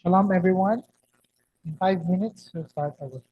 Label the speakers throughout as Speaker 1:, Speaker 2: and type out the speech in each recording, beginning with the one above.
Speaker 1: Shalom, everyone. In 5 minutes, we'll start our worship.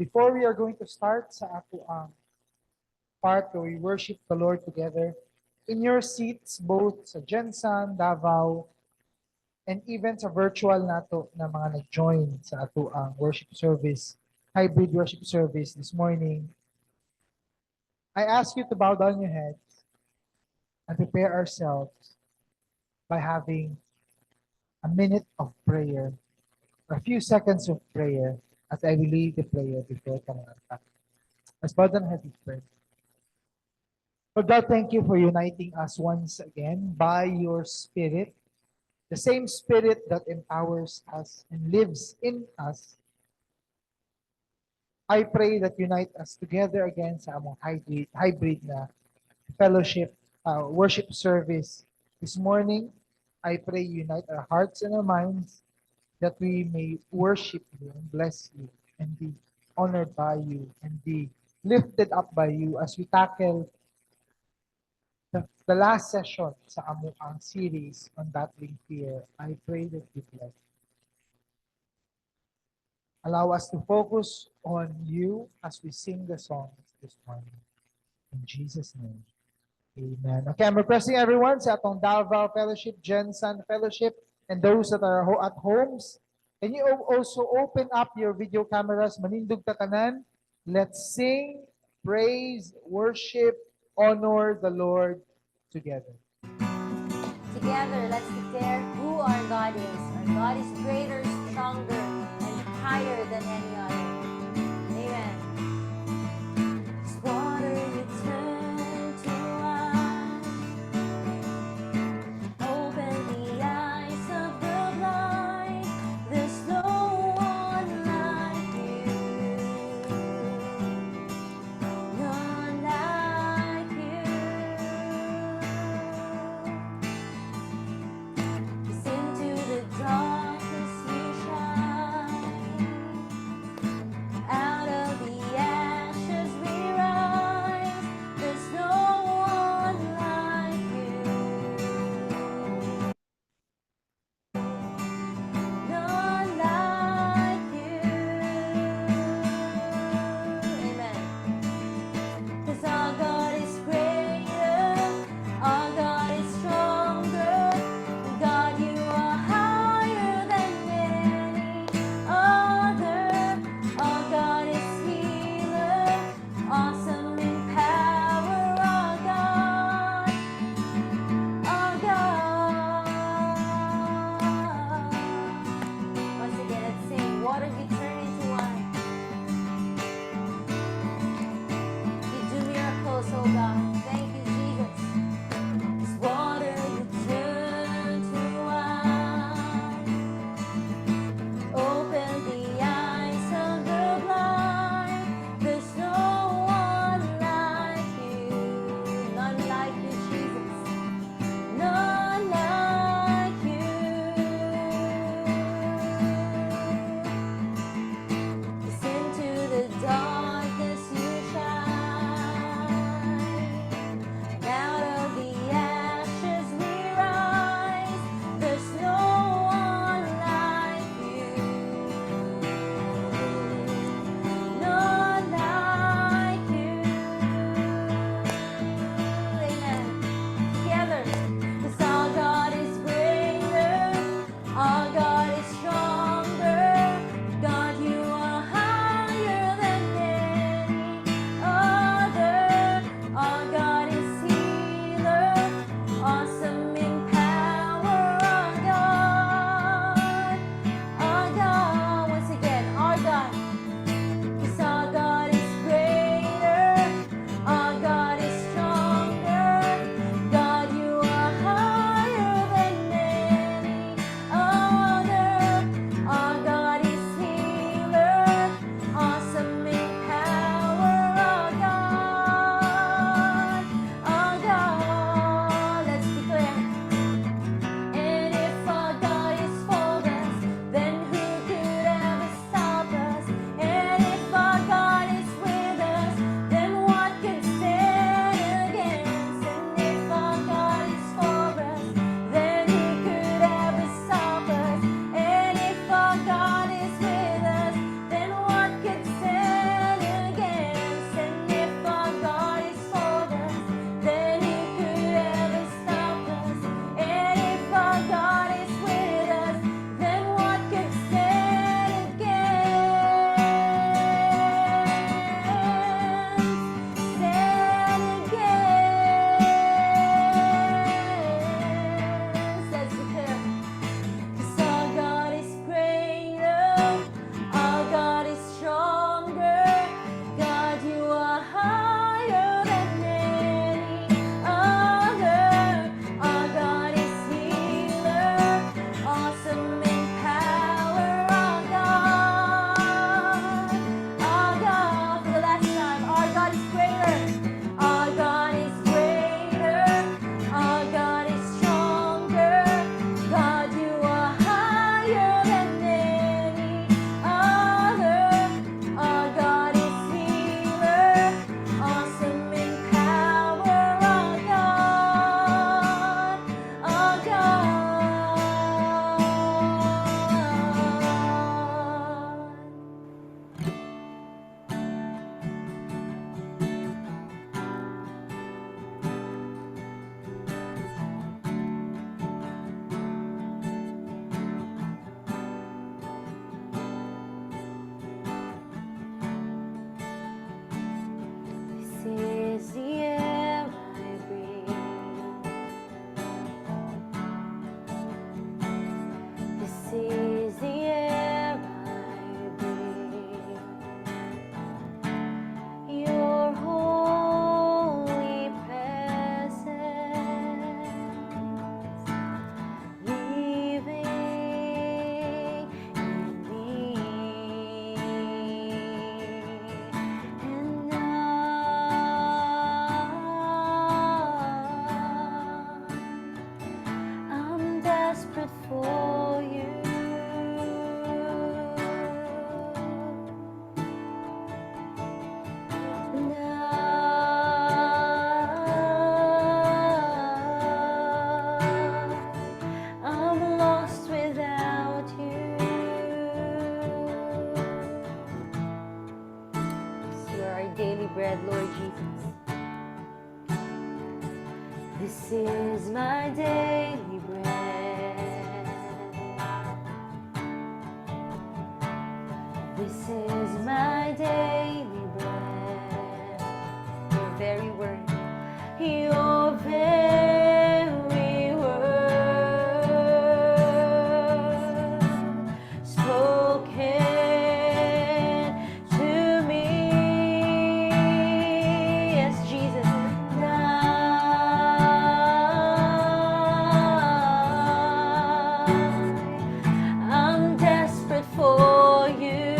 Speaker 1: Before we are going to start sa ato ang part where we worship the Lord together, in your seats, both sa Jensan, Davao, and even sa virtual nato na mga nag-join sa ato ang worship service, hybrid worship service this morning, I ask you to bow down your heads and prepare ourselves by having a minute of prayer, a few seconds of prayer as I will lead the prayer before Kamanganta. Let's bow down our heads and pray. Lord God, thank you for uniting us once again by your Spirit, the same Spirit that empowers us and lives in us. I pray that unite us together again sa among hybrid na fellowship, worship service this morning. I pray unite our hearts and our minds that we may worship you and bless you and be honored by you and be lifted up by you as we tackle the last session sa among series on battling fear. I pray that you bless. Allow us to focus on you as we sing the songs this morning. In Jesus' name, amen. Okay, I'm requesting everyone sa atong Davao Fellowship, Jensen Fellowship, and those that are at homes, can you also open up your video cameras? Manindog tatanan. Let's sing, praise, worship, honor the Lord together.
Speaker 2: Together, let's declare who our God is. Our God is greater, stronger, and higher than any other. Amen. As water you turn to wine, open the eyes of the blind. There's no one like you. None like you. Into the darkness you shine. is the air I breathe. This is the air I breathe. Your holy presence living in me, and I'm desperate for you. And I'm lost without you. You are our daily bread, Lord Jesus. This is my daily bread. This is my daily bread. Your very word. Your very word spoken to me. Yes, Jesus. I'm desperate for you.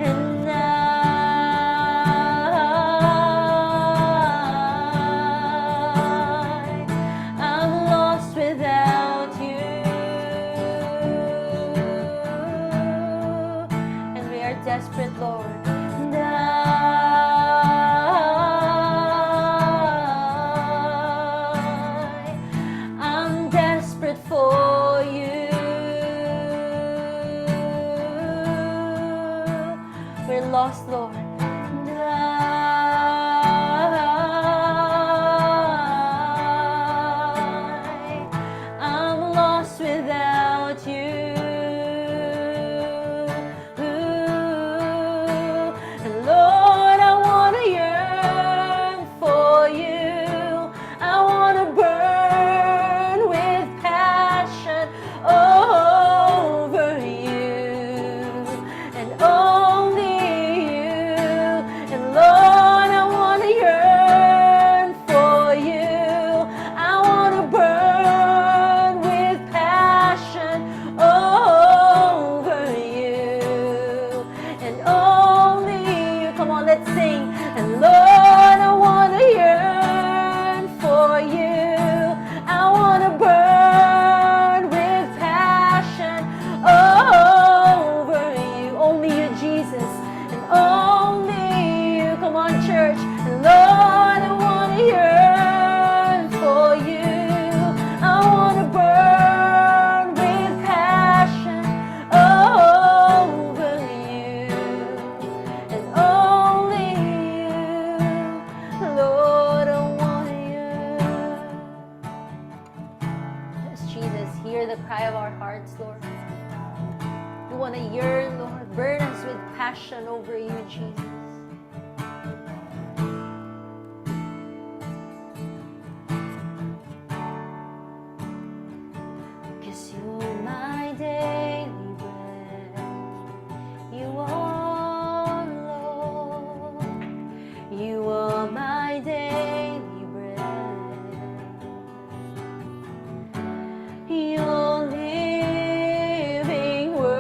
Speaker 2: And I'm lost without you. And we are desperate, Lord. And I'm desperate for you. We're lost, Lord. And I'm lost without you. And Lord, I want to yearn for you. I want to burn with passion over you and only you. And Lord, I want to yearn for you. I want to burn with passion over you and only you. Come on, let's sing. And Lord, I want to yearn for you. I want to burn with passion over you. Only you, Jesus, and only you. Come on, church. And Lord, I want to yearn for you. I want to burn with passion over you and only you. Lord, I want to yearn. Yes, Jesus, hear the cry of our hearts, Lord. We want to yearn, Lord. Burn us with passion over you, Jesus. Because you're my daily bread. You are, Lord. You are my daily bread. Your living word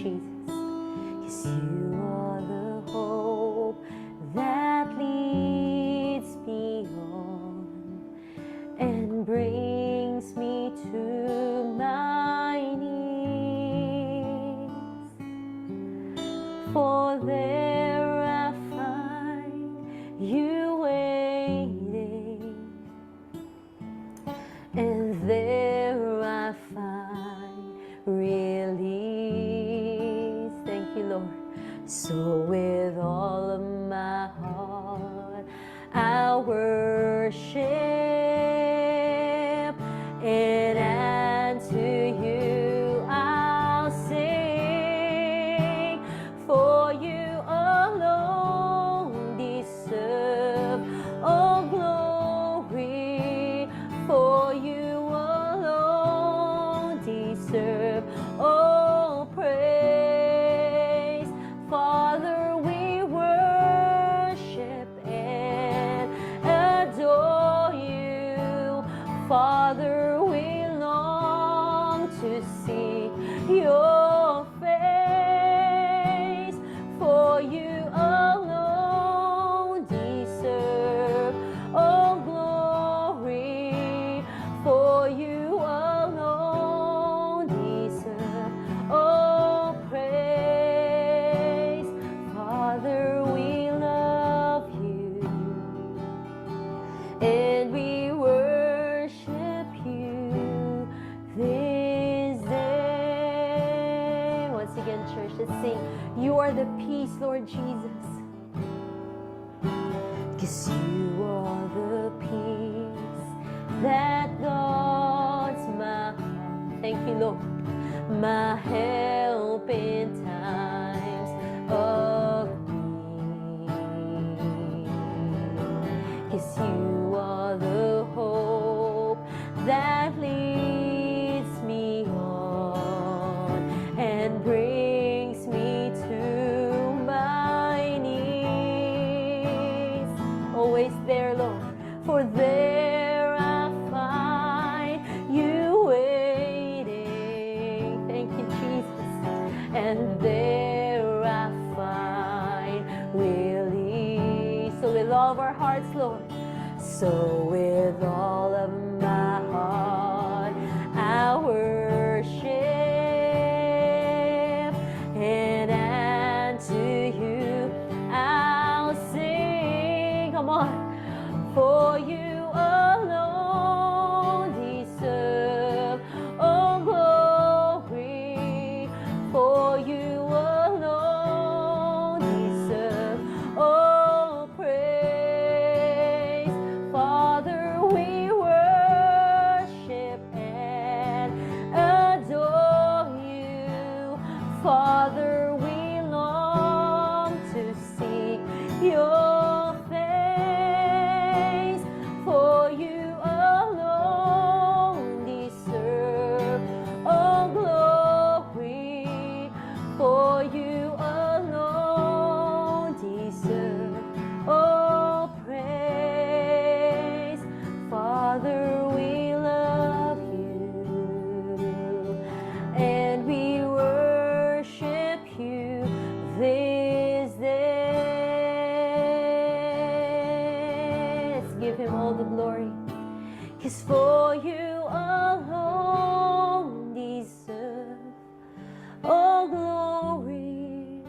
Speaker 2: Jesus. 'Cause you are the hope that leads me on and brings me to my knees. For there I find you waiting, and there I find release. Thank you, Lord. So with all of my heart, I'll worship, and to you I'll sing. For you alone deserve all glory. For you alone deserve all praise. Father, we worship and adore you. Father, we long to see your face. For you alone deserve all glory. For you alone deserve all praise. Father, we love you, and we worship you this day. Once again, church, let's sing. You are the peace, Lord Jesus. 'Cause you are the peace that guards my heart. Thank you, Lord. My help in times of need. 'Cause you are the hope that leads me on and brings me to my knees. Always there, Lord, for there I find you waiting. Thank you, Jesus. And there I find release. So with all of our hearts, Lord, so with all of my heart, I worship, and to you I'll sing. Come on. For you alone deserve all glory. For you alone deserve all praise. Father, we worship and adore you. Father, we long to seek your face. For you alone deserve all glory. For you alone deserve all praise. Father, we love you, and we worship you this day. Let's give him all the glory. 'Cause for you alone deserve all glory.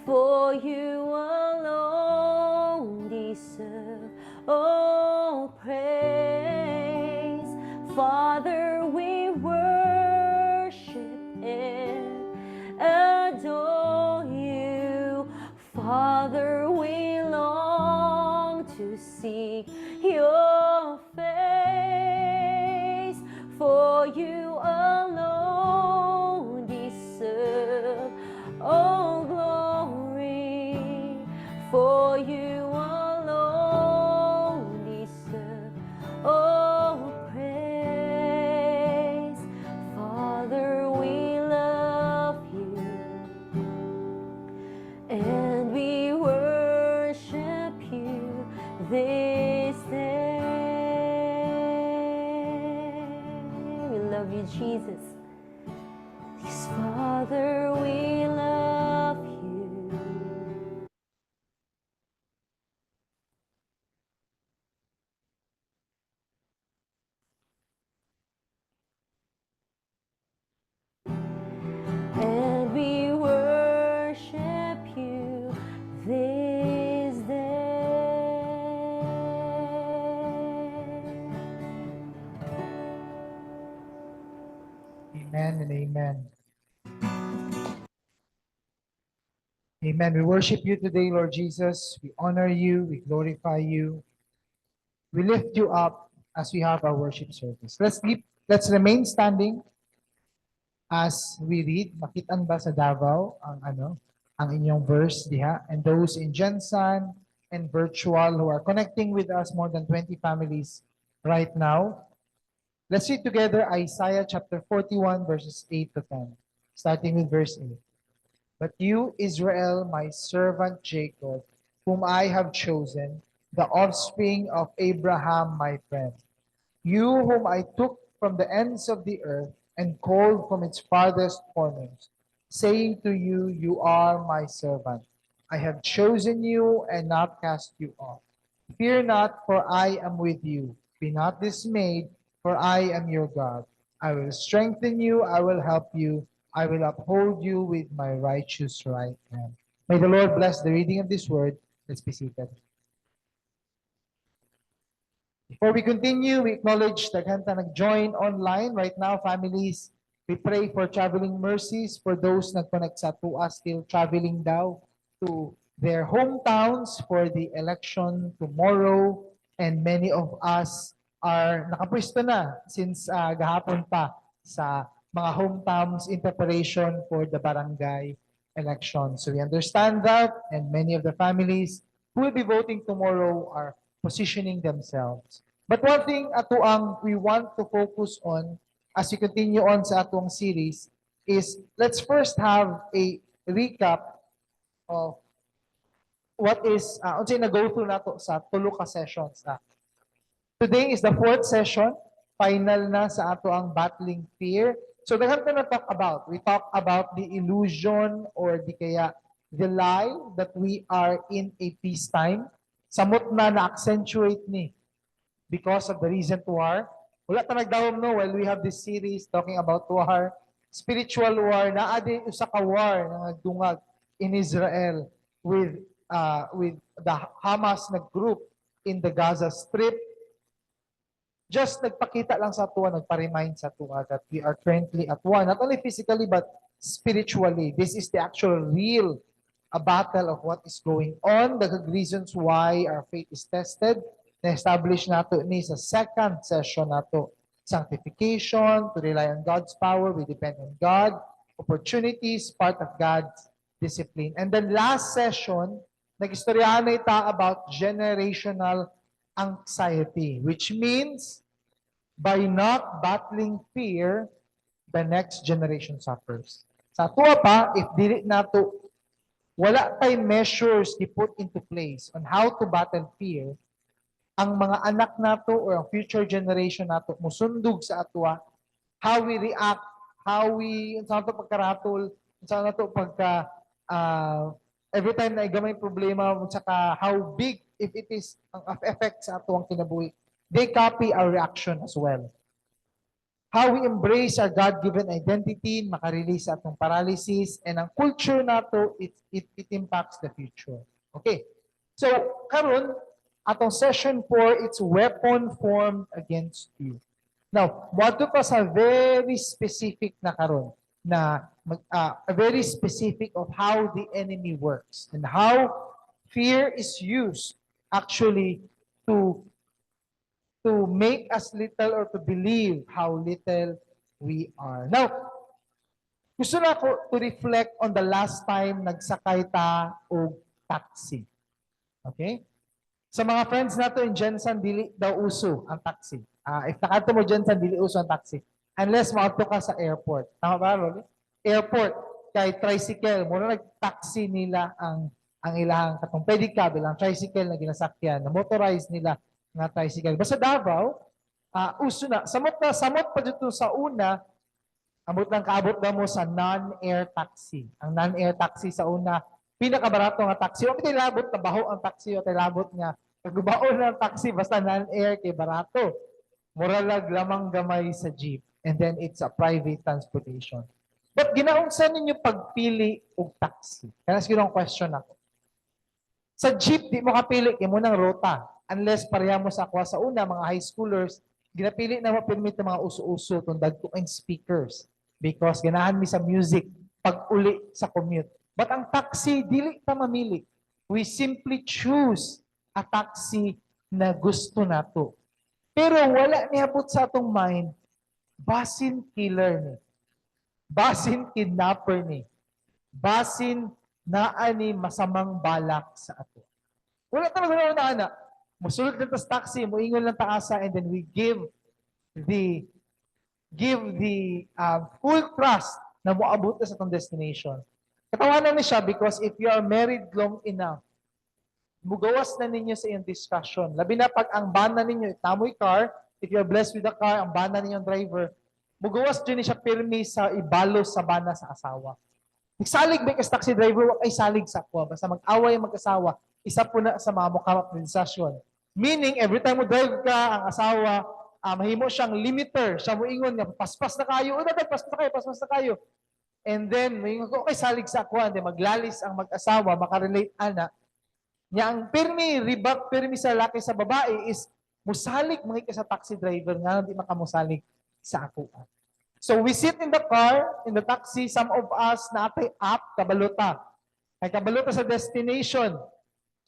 Speaker 2: For you alone deserve all praise. Father, we worship and adore you. Father, we long to seek your face. For you alone deserve all glory. For you alone deserve all praise. Father, we love you, and we worship you this day.
Speaker 1: Amen. Amen. We worship you today, Lord Jesus. We honor you. We glorify you. We lift you up as we have our worship service. Let's remain standing as we read. Makitaan ba sa Davao ang inyong verse diha? And those in Jensen and virtual who are connecting with us, more than 20 families right now. Let's read together Isaiah chapter 41 verses 8 to 10. Starting with verse 8. But you, Israel, my servant Jacob, whom I have chosen, the offspring of Abraham, my friend, you whom I took from the ends of the earth and called from its farthest corners, saying to you, you are my servant. I have chosen you and not cast you off. Fear not, for I am with you. Be not dismayed, for I am your God. I will strengthen you, I will help you, I will uphold you with my righteous right hand. May the Lord bless the reading of this word. Let's be seated. Before we continue, we acknowledge the kanta nag-join online right now, families. We pray for traveling mercies for those nag-connect sa tuwa still traveling daw to their hometowns for the election tomorrow. And many of us are nakapwesto na since gahapon pa sa mga hometowns in preparation for the barangay election. So we understand that, and many of the families who will be voting tomorrow are positioning themselves. But one thing atuang we want to focus on as we continue on sa atuang series is let's first have a recap of what is unsay na-go through nato sa tulo ka sessions na. Today is the fourth session, final na sa ato ang battling fear. So daghan na talk about. We talk about the illusion or di kaya the lie that we are in a peacetime. Samot na accentuate ni because of the recent war. Wala ta nagdawom no while we have this series talking about war, spiritual war, naa din usa ka war na nagdungag in Israel with the Hamas na group in the Gaza Strip. Just nagpakita lang sa tuwa, nagpa-remind sa tuwa that we are currently at war, not only physically but spiritually. This is the actual real a battle of what is going on, the reasons why our faith is tested. Na-establish nato ni sa second session nato. Sanctification, to rely on God's power, we depend on God. Opportunities, part of God's discipline. And then last session, nag-istoryahan na ita about generational anxiety, which means by not battling fear, the next generation suffers. Sa tuwa pa, if dili nato wala tay measures to put into place on how to battle fear, ang mga anak nato or ang future generation nato musundog sa atwa, how we react, how we, sa nato pagkaratol, sa nato pagka, every time na igamay problema, saka how big, if it is, ang effect sa ato ang kinabuhi, they copy our reaction as well. How we embrace our God-given identity, makarelease sa atong paralysis, and ang culture nato, it impacts the future. Okay. So, karon atong session 4, it's weapon formed against you. Now, wato pa sa very specific na karon na very specific of how the enemy works and how fear is used actually to make us little or to believe how little we are. Now, gusto na ko to reflect on the last time nagsakay ta og taxi. Okay? Sa mga friends nato in Jensen, dili daw uso ang taxi. If nakato mo Jensen, dili uso ang taxi. Unless mauto ka sa airport. Tama ba, Rolly? Airport, kay tricycle, muna nag-taxi nila ang ilang katong pedicab, ilang tricycle na ginasakyan, na motorize nila nga tricycle. Basta Davao, uso na. Samot pa dito sa una, amot lang kaabot na mo sa non-air taxi. Ang non-air taxi sa una, pinakabarato nga taxi. O tayo labot na baho ang taxi o tayo labot nga pagbaon ng taxi basta non-air kay barato. Muralag lamang gamay sa jeep. And then it's a private transportation. But ginaunsan ninyo pagpili og taxi? Kaya siguro ang question ako. Sa jeep, di mo kapili kay mo ng rota. Unless pareha mo sa akwa sa una, mga high schoolers, ginapili na mo permit ng mga uso-uso itong dagko and speakers. because ganahan mi sa music pag uli sa commute. But ang taxi, dili ta mamili. We simply choose a taxi na gusto nato. Pero wala niabot sa atong mind, basin killer ni. Basin kidnapper ni. Basin naa ni masamang balak sa ato. Wala talaga na ana. Musulod na tas taxi, muingon lang taasa, and then we the full trust na moabot na sa itong destination. Katawanan ni siya because if you are married long enough, mugawas na ninyo sa iyong discussion. Labi na pag ang bana ninyo, tamoy car, if you are blessed with a car, ang bana ninyong driver, mugawas din siya pirmi sa ibalos sa bana sa asawa. Nagsalig ba kas taxi driver, wag ay salig sa ako. Basta mag-away mag-asawa, isa po na sa mga mukamap na discussion. Meaning, every time mo drive ka, ang asawa, mahimo siyang limiter. Siya mo ingon nga, paspas na kayo. Paspas na kayo. And then, moingon ko, okay, salig sa ako. And then, maglalis ang mag-asawa, makarelate ana. Nya ang pirmi sa laki sa babae is, musalig mga sa taxi driver nga, hindi makamusalig sa ako. So, we sit in the car, in the taxi, some of us na atay app, kabaluta. Kay kabaluta sa destination.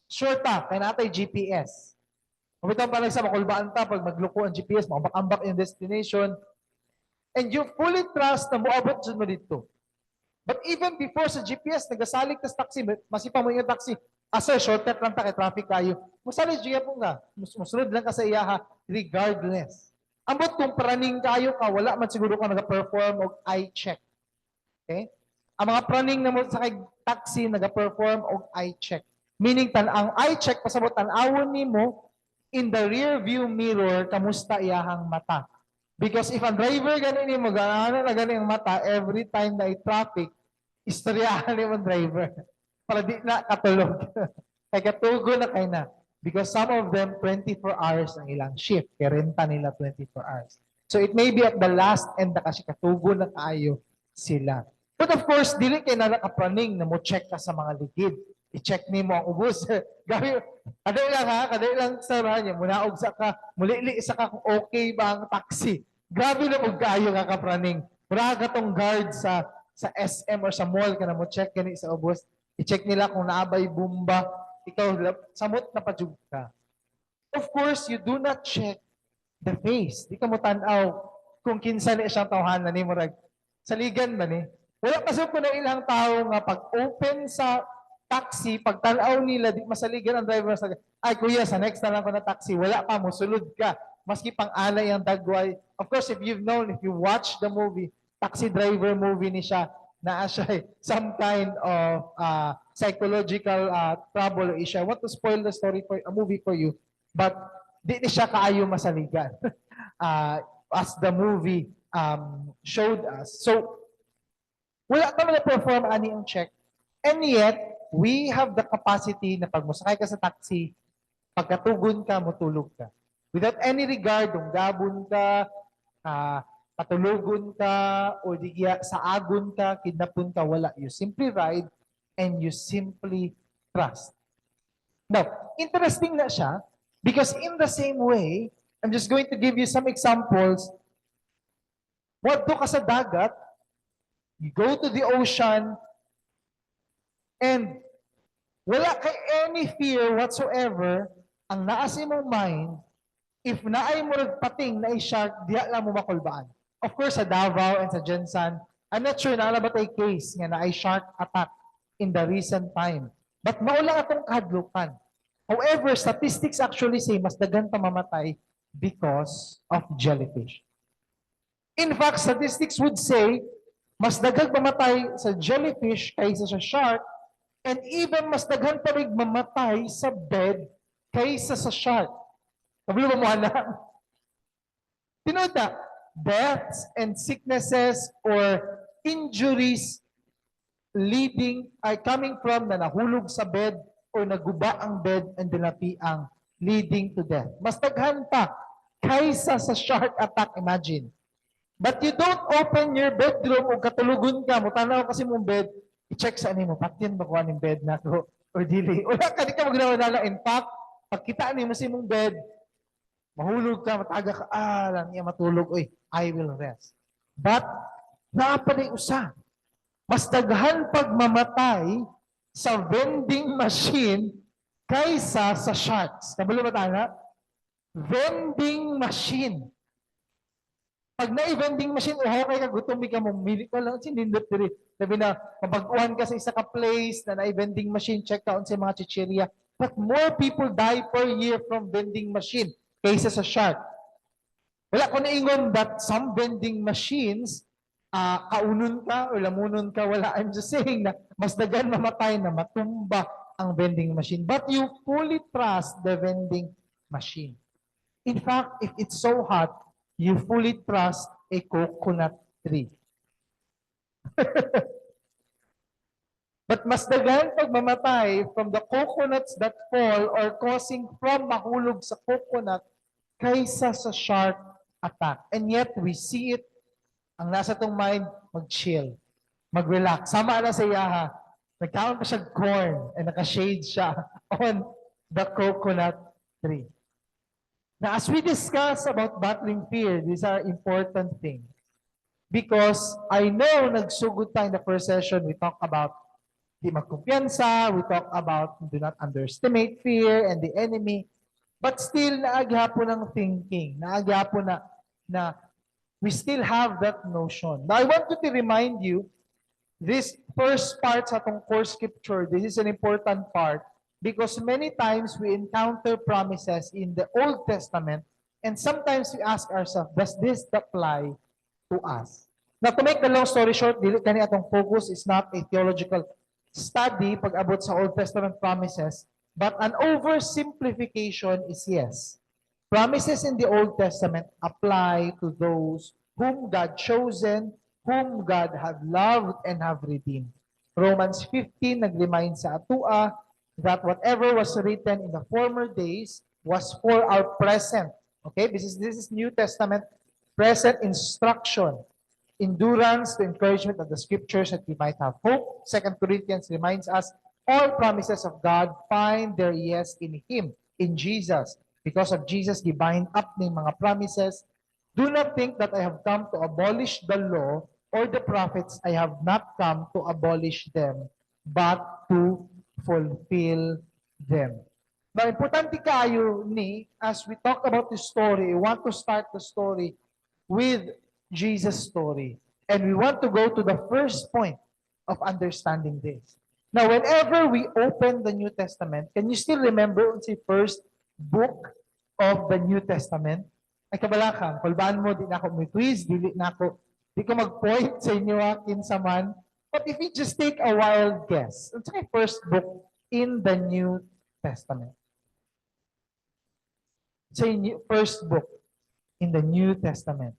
Speaker 1: Sure ta, kay natay GPS. Kapitang parang sa makulbaan ta, pag magluko ang GPS, makabak-ambak yung destination, and you fully trust na moabot dyan mo dito. But even before sa GPS, nagasalig ka sa taxi, masipang mo yung taxi, sir, shortcut lang ta, kay traffic kayo. Musalig dyan po nga, musunod lang ka sa iyaha, regardless. Ambot kung praning kayo ka, wala man siguro ka nag-perform o eye check. Okay? Ang mga praning na mo sa taxi, nag-perform o eye check. Meaning, ang eye check, pasabot, tanawon ni mo, in the rear view mirror, kamusta iyahang mata. Because if ang driver ganin mo, gano'n na ganin ang mata, every time na i-traffic, istoryahan ni mo driver. Para di na katulog. Kaya katugo na kayo na. Because some of them, 24 hours ang ilang shift. Kaya renta nila 24 hours. So it may be at the last end na kasi katugo na kayo sila. But of course, dili kayo na nakapraning na mo check ka sa mga ligid. I-check ni mo ang ubos. Gabi, kada lang sa niya, munaog sa ka, muli isa ka kung okay ba ang taxi. Grabe na pag kayo kakapraning. Mura tong guard sa SM or sa mall ka na mo check gani sa ubos. I-check nila kung naabay bumba. Ikaw, samot na pajug ka. Of course, you do not check the face. Di ka mo tanaw kung kinsa ni siyang tawhanan ni murag. Saligan ba ni? Wala kasi ko na ilang tao nga pag-open sa taxi, pag tanaw nila, di masaligan ang driver sa ay kuya, sa next na lang ko na taxi, wala pa mo, sulod ka. Maski pang-alay ang dagway. Of course, if you've known, if you watch the movie, taxi driver movie ni siya, na siya some kind of psychological trouble or issue. I want to spoil the story for a movie for you, but di siya kaayo masaligan as the movie showed us. So, wala ka na-perform ani ang check. And yet, we have the capacity na pag musakay ka sa taxi, pagkatugon ka, mutulog ka. Without any regard, kung gabon ka, patulugon ka, o digya, saagon ka, kidnapon ka, wala. You simply ride and you simply trust. Now, interesting na siya because in the same way, I'm just going to give you some examples. Wadto ka sa dagat, you go to the ocean, and wala kay any fear whatsoever, ang naa sa imong mind, if naay mo pating na i-shark, diya lang mo makulbaan. Of course, sa Davao and sa Jensan, I'm not sure na ba tayo case nga na ay shark attack in the recent time. But maula atong kahadlukan. However, statistics actually say mas daghan pa mamatay because of jellyfish. In fact, statistics would say mas daghan mamatay sa jellyfish kaysa sa shark, and even mas daghan pa rin mamatay sa bed kaysa sa shark. Kabalo ba mo na? Tinood na, deaths and sicknesses or injuries coming from na nahulog sa bed or naguba ang bed and dinapiang leading to death. Mas daghan pa kaysa sa shark attack, imagine. But you don't open your bedroom o katulugon ka, mutanaw kasi mong bed, i-check sa mo, patin ba ko aning bed na to or dili. Wala ka, di ka magnawa na. In fact, pagkita mo sa mong bed, mahulog ka, mataga ka, lang niya matulog, oy, I will rest. But Naapanay usa. Mas daghan pagmamatay sa vending machine kaysa sa sharks. Kabalo ba tanga? Vending machine. Pag na-vending machine, uhaw kay ka gutom ka mong mili ka lang sinindot diri. Sabi na mabaguhan ka sa isa ka place na na-vending machine, check out sa mga chichirya. But more people die per year from vending machine kaysa sa shark. Wala ko naingon that some vending machines, kaunon ka o lamunon ka, wala. I'm just saying na mas dagan mamatay na matumba ang vending machine. But you fully trust the vending machine. In fact, if it's so hot, you fully trust a coconut tree. But mas dagan pagmamatay from the coconuts that fall or causing from mahulog sa coconut kaysa sa shark attack. And yet, we see it, ang nasa tong mind, mag-chill, mag-relax. Sama na sa yaha. Nagkaroon pa siya corn and naka-shade siya on the coconut tree. Now, as we discuss about battling fear, these are important things. Because I know nagsugod tayo in the first session, we talk about di magkumpiyansa, we talk about do not underestimate fear and the enemy. But still, naaghapon ng thinking, naaghapon na we still have that notion. Now, I want to remind you, this first part sa itong core scripture, this is an important part because many times we encounter promises in the Old Testament and sometimes we ask ourselves, does this apply to us? Now, to make the long story short, dili kani atong focus is not a theological study pag-abot sa Old Testament promises, but an oversimplification is yes. Promises in the Old Testament apply to those whom God chosen, whom God have loved and have redeemed. Romans 15 nag-remind sa atua that whatever was written in the former days was for our present. Okay, this is New Testament present instruction, endurance, the encouragement of the scriptures that we might have hope. 2 Corinthians reminds us all promises of God find their yes in Him, in Jesus. Because of Jesus, gibind up ng mga promises. Do not think that I have come to abolish the law or the prophets. I have not come to abolish them, but to fulfill them. Now, importante kayo ni, as we talk about the story, we want to start the story with Jesus' story. And we want to go to the first point of understanding this. Now, whenever we open the New Testament, can you still remember the first book of the New Testament? Ay kabalakang, kulbaan mo, di na ako may quiz, di ko mag-point sa inyo kinsa man. But if we just take a wild guess, it's my first book in the New Testament. It's a first book in the New Testament.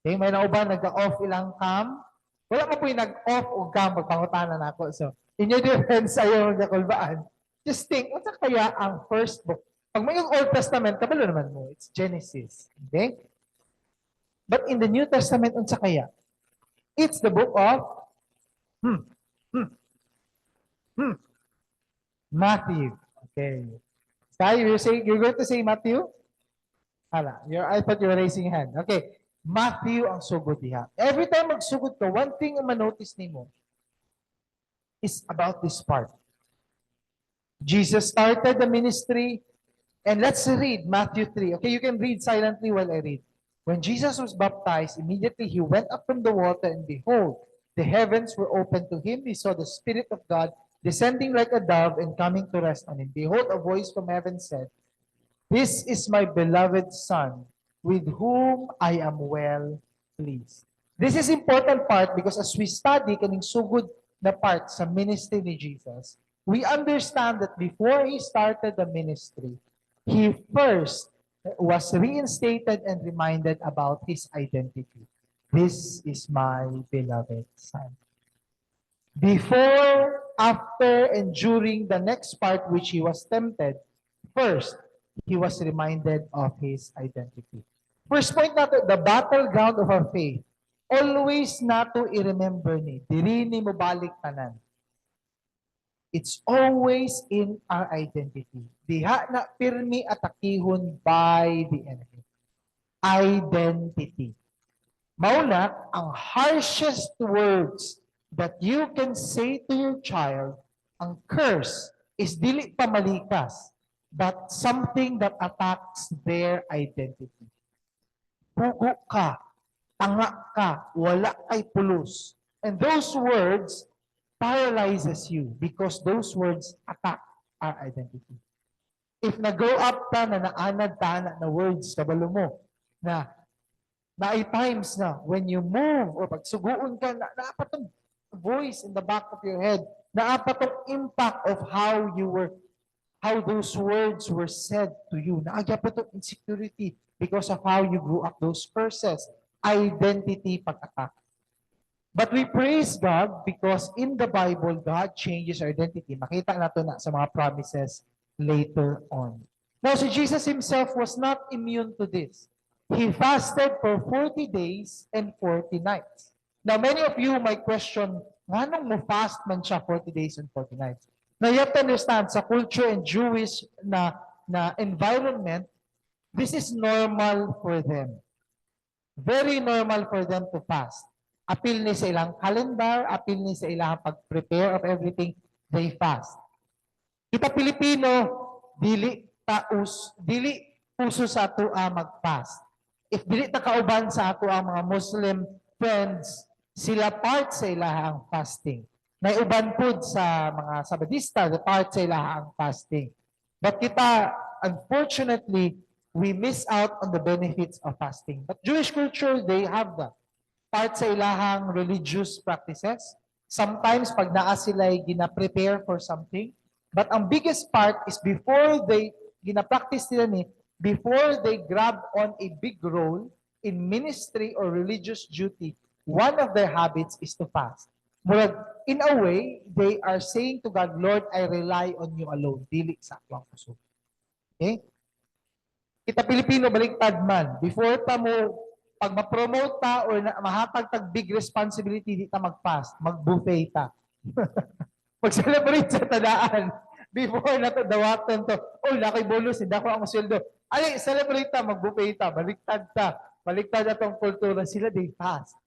Speaker 1: Okay, may nauban nag-off ilang cam. Wala mo po yung nag-off o cam pagpangutanan ako. So, in your defense, ayaw magkakulbaan. Just think, what's kaya ang first book? Pag may yung Old Testament, kabalo naman mo, it's Genesis. Okay? But in the New Testament, unsa kaya? It's the book of Matthew. Okay. So, you're going to say Matthew? Hala, I thought you were raising your hand. Okay. Matthew ang sugod diha. Every time magsugod ka, one thing ang manotice nimo is about this part. Jesus started the ministry, and let's read Matthew 3. Okay, you can read silently while I read. When Jesus was baptized, immediately he went up from the water, and behold, the heavens were opened to him. He saw the Spirit of God descending like a dove and coming to rest on him. Behold, a voice from heaven said, "This is my beloved Son, with whom I am well pleased." This is important part because as we study kaning sugod na part sa ministry ni Jesus, we understand that before he started the ministry, he first was reinstated and reminded about his identity. This is my beloved Son. Before, after, and during the next part which he was tempted, first, he was reminded of his identity. First point nato, the battleground of our faith. Always nato i-remember ni, diri ni mo balik tanan. It's always in our identity. Diha na pirmi atakihon by the enemy. Identity. Mauna, ang harshest words that you can say to your child, ang curse is dili pamalikas, but something that attacks their identity. Pugo ka, tanga ka, wala kay pulos. And those words paralyzes you because those words attack our identity. If nag-grow up ka na naanad ta na words kabalo mo, na ay times na when you move or pagsuguon ka, naapatong voice in the back of your head, naapatong impact of how those words were said to you. Naagapatong insecurity because of how you grew up those curses. Identity pag-attack. But we praise God because in the Bible, God changes our identity. Makita nato na sa mga promises later on. Now, si Jesus himself was not immune to this. He fasted for 40 days and 40 nights. Now, many of you might question, nganong mo fast man siya 40 days and 40 nights? Now, you have to understand, sa culture and Jewish na environment, this is normal for them. Very normal for them to fast. Apil ni sa ilang calendar, apil ni sa ilang pag-prepare of everything, they fast. Kita Pilipino, dili puso sa ato mag-fast. If dili ta kauban sa ato ang mga Muslim friends, sila part sa ilahang fasting. May uban pud sa mga Sabadista, the part sa ilahang fasting. But kita, unfortunately, we miss out on the benefits of fasting. But Jewish culture, they have that. Part sa ilahang religious practices. Sometimes, pag naa sila'y gina-prepare for something. But ang biggest part is before they gina-practice nila ni, before they grab on a big role in ministry or religious duty, one of their habits is to fast. Murag, in a way, they are saying to God, Lord, I rely on you alone. Dili sa akong puso. Okay? Kita Pilipino, baliktad man. Before ta mo, pag ma-promote ta or mahatag tag big responsibility, di ta mag-fast, mag-buffet ta. Mag-celebrate sa tadaan. Before na to, dawatan to, oh, lakay bonus, hindi ako ang sweldo. Ali, celebrate ta, mag-buffet ta, baliktad ta. Baliktad na tong kultura, sila they fast.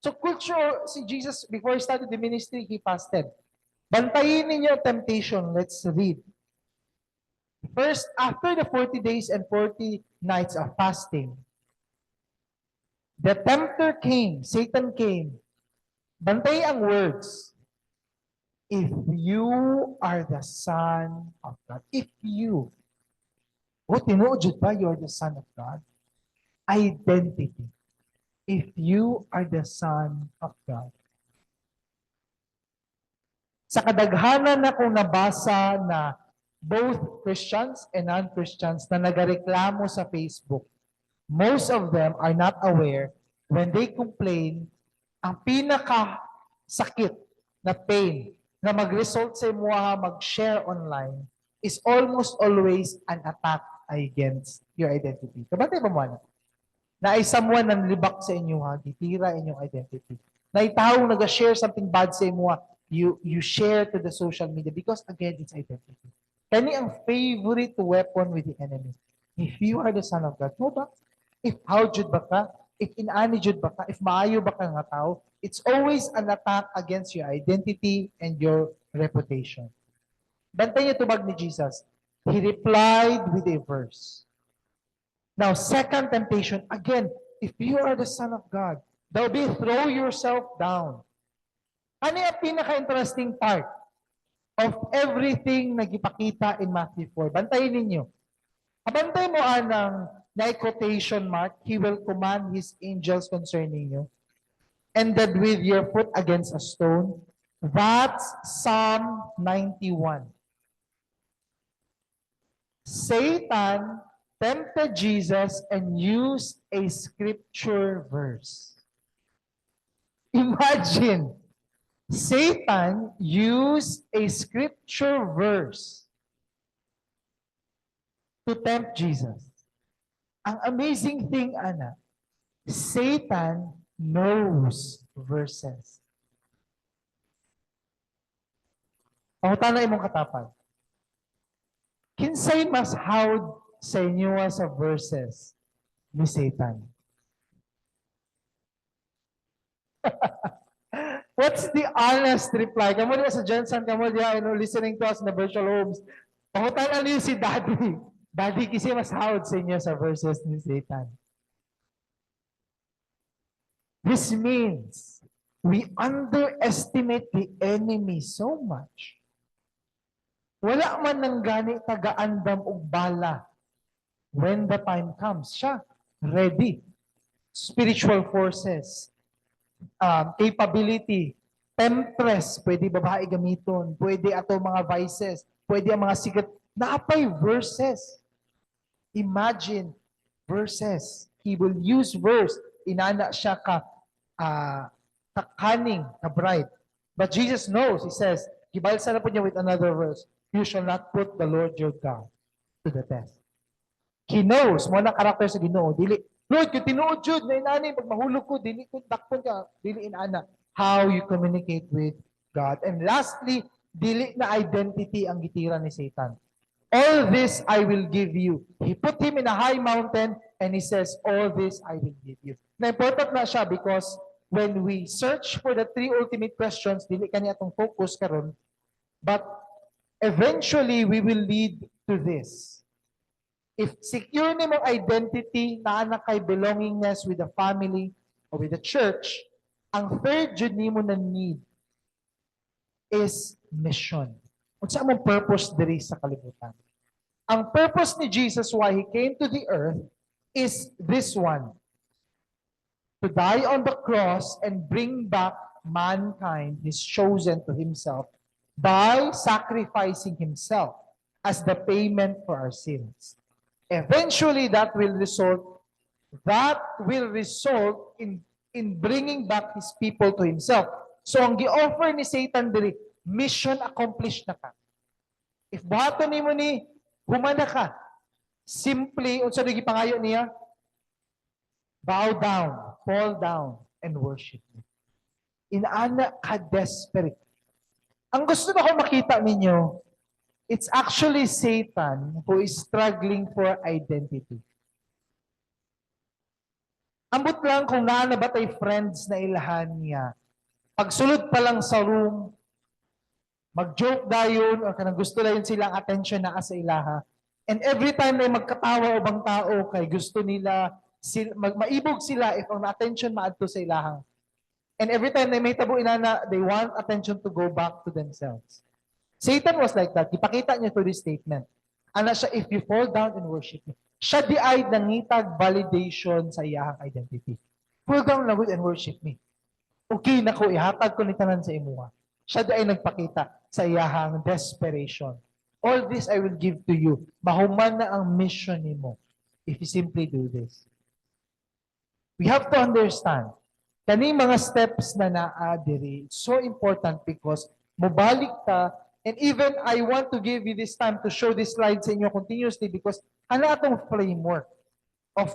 Speaker 1: So culture, si Jesus, before he started the ministry, he fasted. Bantayin ninyo temptation. Let's read. First, after the 40 days and 40 nights of fasting, the tempter came, Satan came. Bantay ang words. If you are the Son of God. If you. O, tinuod ba you are the Son of God? Identity. If you are the Son of God. Sa kadaghanan na kung nabasa na both Christians and non-Christians na nagareklamo sa Facebook, most of them are not aware when they complain, ang pinaka-sakit na pain na mag-result sa imuha mag-share online is almost always an attack against your identity. Kabantay ba mo na ay someone nang libak sa inyo ha, gitira inyong identity. Na itaong nag-share something bad sa inyo, you share to the social media because again, it's identity. Kani ang favorite weapon with the enemy. If you are the Son of God, no ba? If how jud ba ka? If inani jud ba ka? If maayo ba ka nga tao? It's always an attack against your identity and your reputation. Bantay niyo tubag ni Jesus. He replied with a verse. Now, second temptation, again, if you are the Son of God, there will be throw yourself down. Ano yung pinaka-interesting part of everything na gipakita in Matthew 4? Bantayin ninyo. Abantay mo anang na-quotation mark, He will command His angels concerning you. And that with your foot against a stone. That's Psalm 91. Satan tempted Jesus and used a scripture verse. Imagine, Satan used a scripture verse to tempt Jesus. Ang amazing thing, Ana, Satan knows verses. Pangutan na imong katapag. Kinsay mas hawd sa inyo sa verses ni Satan? What's the honest reply? Kamu diya sa Jensen, kamu diya, listening to us in the virtual homes. Pangutanan niyo si Daddy. Daddy, kasi mas hawad sa inyo sa verses ni Satan. This means we underestimate the enemy so much. Wala man nang gani taga-andam og bala. When the time comes, siya, ready. Spiritual forces, capability, temptress, pwede babae gamiton, pwede ato mga vices, pwede ang mga sikat. Naapay verses. Imagine verses. He will use verse. Inana siya kakaning, ka-bright. But Jesus knows, He says, gibalsa na po niya with another verse, you shall not put the Lord your God to the test. He knows, mo na karakter sa Ginoo, dili, Lord, kung tinuod jud na inani, pag mahulog ko, dili ko dakpon ka, dili inana. How you communicate with God. And lastly, dili na identity ang gitira ni Satan. All this I will give you. He put him in a high mountain and he says, all this I will give you. Na important na siya because when we search for the three ultimate questions, dili kanya atong focus karon, but eventually we will lead to this. If secure ni mong identity na anak kay belongingness with the family or with the church, ang third jud nimo na need is mission. Unsa among purpose diri sa kalibutan? Ang purpose ni Jesus why He came to the earth is this one. To die on the cross and bring back mankind, His chosen, to Himself by sacrificing Himself as the payment for our sins. Eventually, that will result in bringing back His people to Himself. So, ang gi-offer ni Satan diri, mission accomplished na ka. If buhaton nimo ni, humana ka. Simply, unsa rin gipangayo niya? Bow down, fall down, and worship me. Inaana ka desperate. Ang gusto na ko makita ninyo, it's actually Satan who is struggling for identity. Ambot lang kung naa na ba tay friends na ilahan niya. Pagsulod pa lang sa room, mag-joke dayon o kanang gusto dayon silang attention na sa ilaha. And every time na magkatawa o bang tao kay gusto nila, maibog sila if ang attention maadto sa ilahang. And every time na may tabo inana, they want attention to go back to themselves. Satan was like that. Ipakita niya to this statement. Ana siya, if you fall down and worship me, siya di ay nangitag validation sa iyahang identity. Fall down na and worship me. Okay na ko, ihatag ko ni tanan sa imuha. Siya di ay nagpakita sa iyahang desperation. All this I will give to you. Mahuman na ang mission nimo if you simply do this. We have to understand, kaning mga steps na naa diri, it's so important because mobalik ka. And even I want to give you this time to show this slide sa inyo continuously because ano atong framework of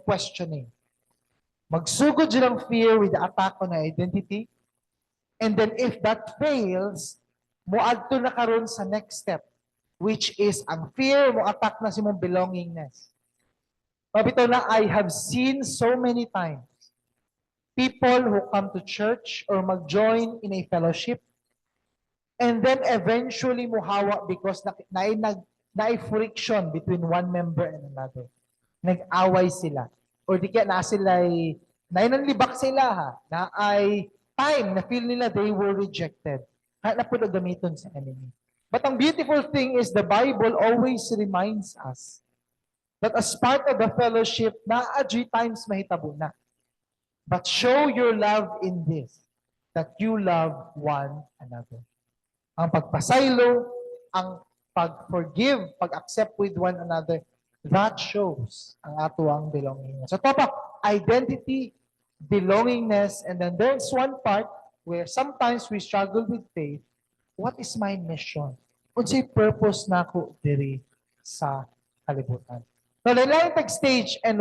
Speaker 1: questioning. Magsugod silang fear with the attack on identity. And then if that fails, moadto na karon sa next step, which is ang fear mo attack na si mong belongingness. Mabitaw na, I have seen so many times people who come to church or mag-join in a fellowship and then eventually muhawa because na friction between one member and another. Nag-away sila. Or di kaya na sila nanlibak sila ha. Na ay time na feel nila they were rejected. Kaya na po gamiton sa enemy. But ang beautiful thing is the Bible always reminds us that as part of the fellowship, na-adjust times mahitabo na. But show your love in this, that you love one another. Ang pagpasaylo, ang pag-forgive, pag-accept with one another, that shows ang atuang belongingness. So topak, identity, belongingness, and then there's one part where sometimes we struggle with faith. What is my mission? Unsay purpose na ko diri sa kalibutan? Now, the stage and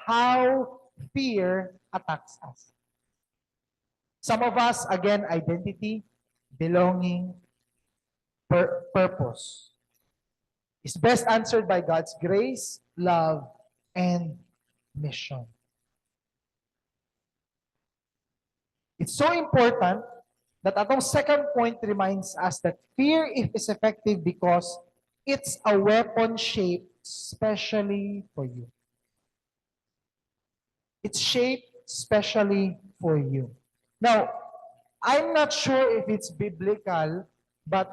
Speaker 1: how fear attacks us. Some of us, again, identity, belonging, purpose is best answered by God's grace, love, and mission. It's so important that atong second point reminds us that fear is effective because it's a weapon shaped specially for you. It's shaped specially for you. Now, I'm not sure if it's biblical, but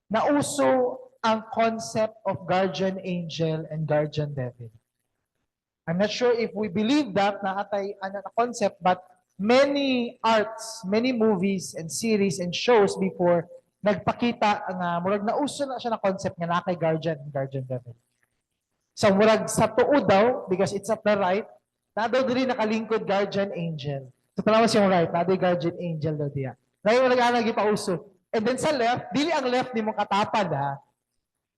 Speaker 1: nauso ang concept of guardian angel and guardian devil. I'm not sure if we believe that na atay ano na concept, but many arts, many movies and series and shows before nagpakita nga murag nauso na siya na concept nga na kay guardian and guardian devil. So murag sa tuod daw because it's at the right, na daw diri nakalingkod guardian angel. So tanawa siyang right, na daw guardian angel daw diya. Lain mo nag-ana gipauso. And then sa left, dili ang left nimo katapad ha.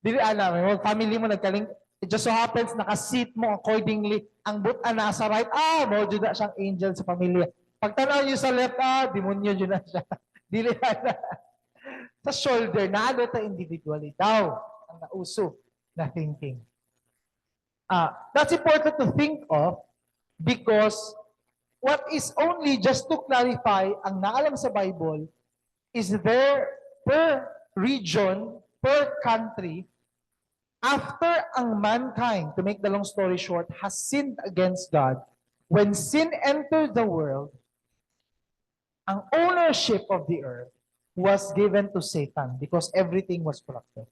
Speaker 1: Dili ana, may family mo nagkaling it just so happens naka-seat mo accordingly. Ang buta na sa right, mo jud na siyang angel sa pamilya. Pagtanaw niyo sa left, demonyo jud na siya. Dili ana. Sa shoulder, naado ta individually daw ang nauso na thinking. That's important to think of because what is only, just to clarify, ang naalam sa Bible is there per region, per country, after ang mankind, to make the long story short, has sinned against God, when sin entered the world, ang ownership of the earth was given to Satan because everything was corrupted.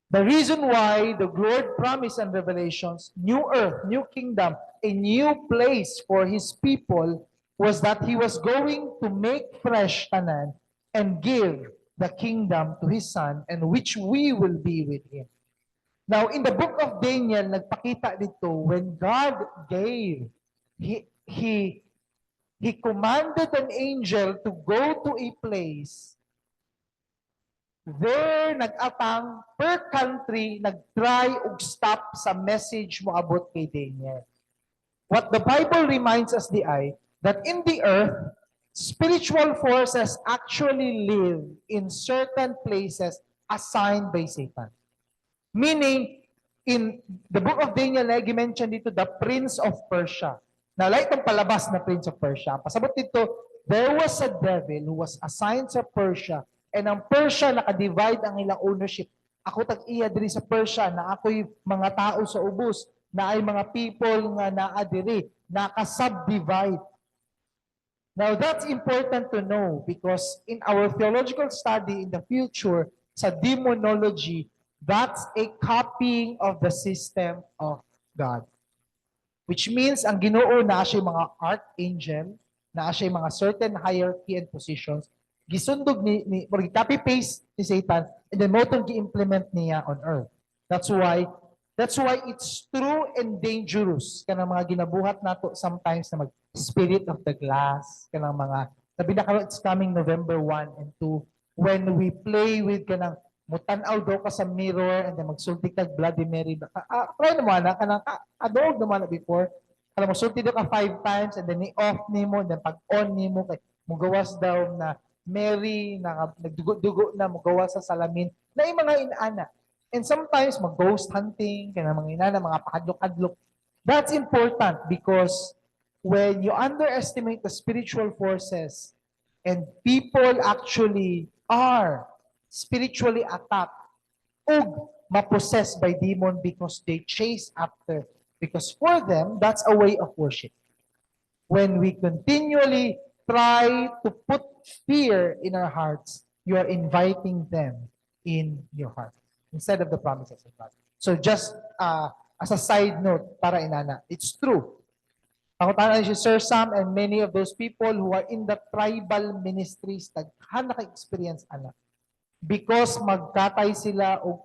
Speaker 1: The reason why the Lord promised in Revelations, new earth, new kingdom, a new place for His people, was that He was going to make fresh tanan and give the kingdom to His Son, and which we will be with Him. Now, in the book of Daniel, nagpakita dito, when God gave, He commanded an angel to go to a place. There, nag-atang, per country, nag-try ug stop sa message mo abot kay Daniel. What the Bible reminds us that in the earth, spiritual forces actually live in certain places assigned by Satan. Meaning, in the book of Daniel, nag-mention dito, the Prince of Persia. Now, like itong palabas na Prince of Persia, pasabot dito, there was a devil who was assigned sa Persia, and ang Persia naka-divide ang ilang ownership. Ako tag-iya diri sa Persia, na ako'y mga tao sa ubos, na ay mga people nga naa diri, naka-subdivide. Now, that's important to know because in our theological study in the future, sa demonology, that's a copying of the system of God. Which means, ang Ginoo na siya mga archangel, na siya mga certain hierarchy and positions, gisundog ni copy-paste ni Satan, and then mo itong gi-implement niya on earth. That's why it's true and dangerous kanang mga ginabuhat nato sometimes na mag-spirit of the glass, kanang mga, sabi na karon it's coming November 1 and 2, when we play with kanang mutanaw daw ka sa mirror and then magsulti kag Bloody Mary. Try naman na, kanang adog naman na before. Kanang magsulti daw ka 5 times and then ni-off nimo, and then pag-on nimo, kay mugawas daw na Mary, na nagdugo-dugo na, mugawas sa salamin, na yung mga inaana. And sometimes, mag-ghost hunting, kanang mga inana, mga pakadlok-adlok. That's important because when you underestimate the spiritual forces and people actually are spiritually attacked ug mapossessed by demon because they chase after. Because for them, that's a way of worship. When we continually try to put fear in our hearts, you are inviting them in your heart instead of the promises of God. So just as a side note, para inana, it's true. Pakutana si Sir Sam and many of those people who are in the tribal ministries, naghan naka-experience anak. Because magkatay sila og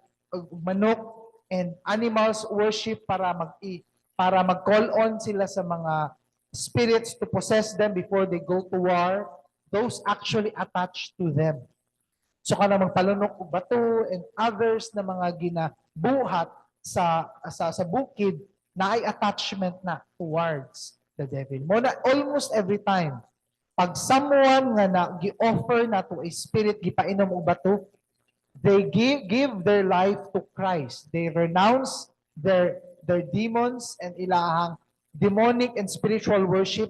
Speaker 1: manok and animals worship para mag-call on sila sa mga spirits to possess them before they go to war, those actually attach to them. So kana magpalunok og bato and others na mga ginabuhat sa bukid na ay attachment na towards the devil. Muna almost every time pag someone nga na gi-offer na to a spirit, gipainom og bato, they give their life to Christ. They renounce their demons and ilahang demonic and spiritual worship,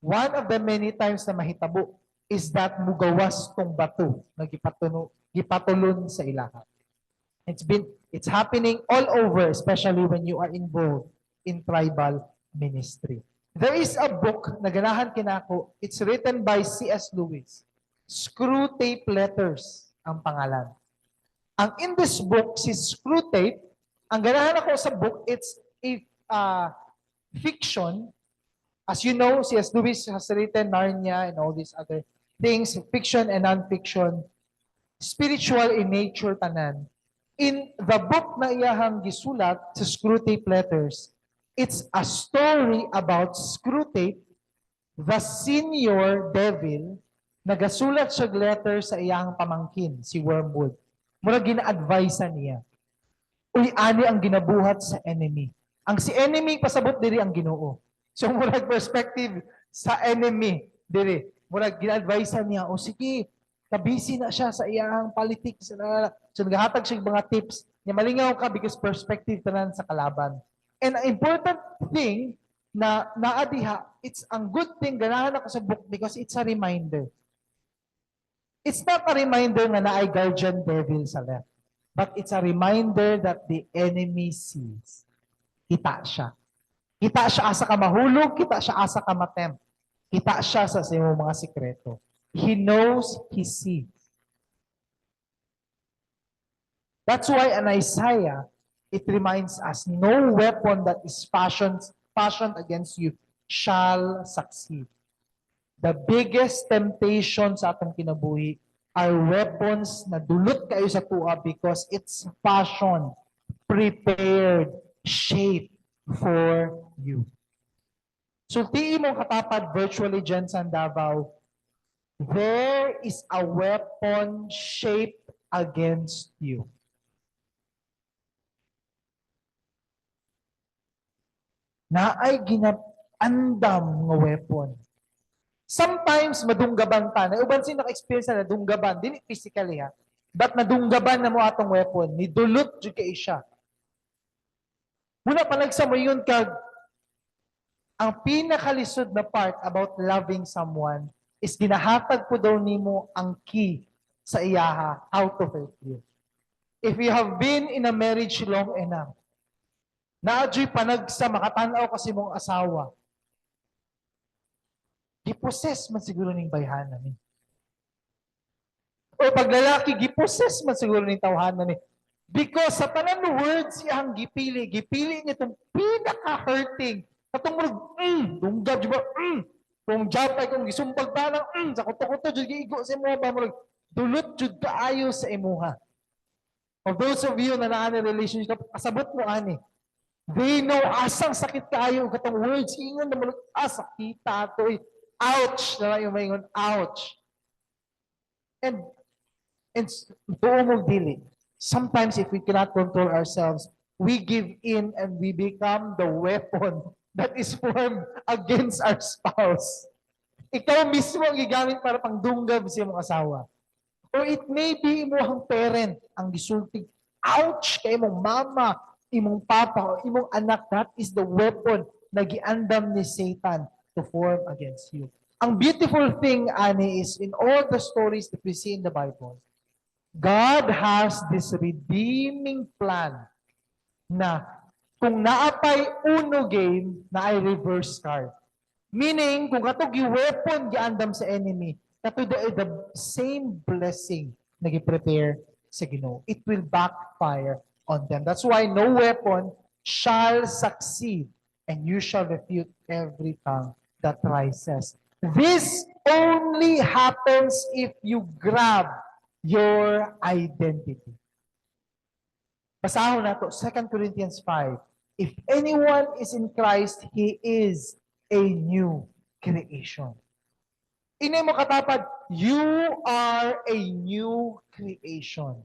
Speaker 1: One of the many times na mahitabo is that mugawas tong bato na gipatulon sa ilaha. It's happening all over, especially when you are involved in tribal ministry. There is a book na ganahan kinako. It's written by C.S. Lewis. Screw Tape Letters ang pangalan. Ang in this book, si Screw Tape, ang ganahan ako sa book, it's a fiction. As you know, C.S. Lewis has written Narnia and all these other things, fiction and non-fiction, spiritual in nature tanan. In the book na iyahang gisulat sa Screwtape Letters, it's a story about Screwtape, the senior devil, nagasulat siya letter sa iyahang pamangkin, si Wormwood. Mura gina-advise niya. Uy, ani ang ginabuhat sa enemy. Ang si enemy, pasabot diri ang Ginoo. So, murag perspective sa enemy diri. Murag gina-advise niya, o sige, kabisi na siya sa iyang politics. So, naghahatag siya mga tips. Niya malingaw ka because perspective tanan sa kalaban. And an important thing na naadiha, it's ang good thing ganahan ako sa book because it's a reminder. It's not a reminder na naay guardian devil sa left. But it's a reminder that the enemy sees. Kita siya. Kita siya asa ka mahulog, kita siya asa ka matempt. Kita siya sa iyong mga sikreto. He knows, he sees. That's why in Isaiah, it reminds us, no weapon that is fashioned against you shall succeed. The biggest temptation sa atong kinabuhi are weapons na dulot kayo sa tuwa because it's fashioned, prepared, shaped for you. So, tii mong katapad virtually dyan sa Davao, there is a weapon shaped against you. Naay ginapandam nga weapon. Sometimes madunggaban ta. Uban sin naka-experience na nadunggaban, dili physically ha. But nadunggaban na mo atong weapon, nidulot jud kay siya. Muna panagsa mo yun kag ang pinakalisod na part about loving someone is ginahatag po daw nimo ang key sa iyaha how to hurt you. If you have been in a marriage long enough, naadyo'y panagsa makatanaw kasi mong asawa, giposes man siguro ning bayhanan ni. O pag lalaki, giposes man siguro ning tawhanan ni. Because sa tanan words iyang gipili niya itong pinaka-hurting. Katong murag, dunggab, di ba? Kung job ay kung gisumpag tanang, sa kuto-kuto, jud giigo sa imuha ba, murag, dulot jud kaayo sa imuha. For those of you na naani relationship, kasabot mo ani. They know asang sakit kaayo katong words, ingon na murag, sakita to eh. Ouch! Na lang yung maingon, ouch! And buo mong dili. Sometimes if we cannot control ourselves, we give in and we become the weapon that is formed against our spouse. Ikaw mismo ang gigamit para pangdunggab sa iyong asawa. Or it may be imong parent ang gisultig, ouch! Kay imong mama, imong papa, o imong anak, that is the weapon na giandam ni Satan to form against you. Ang beautiful thing, Ani, is in all the stories that we see in the Bible, God has this redeeming plan na kung naapay uno game, na ay reverse card. Meaning, kung katog yung weapon giandam sa enemy, katog the same blessing na gi-prepare sa Ginoo. It will backfire on them. That's why no weapon shall succeed, and you shall refute every tongue that rises. This only happens if you grab your identity. Basahon na to, 2 Corinthians 5. If anyone is in Christ, he is a new creation. Inay mo katapad, you are a new creation.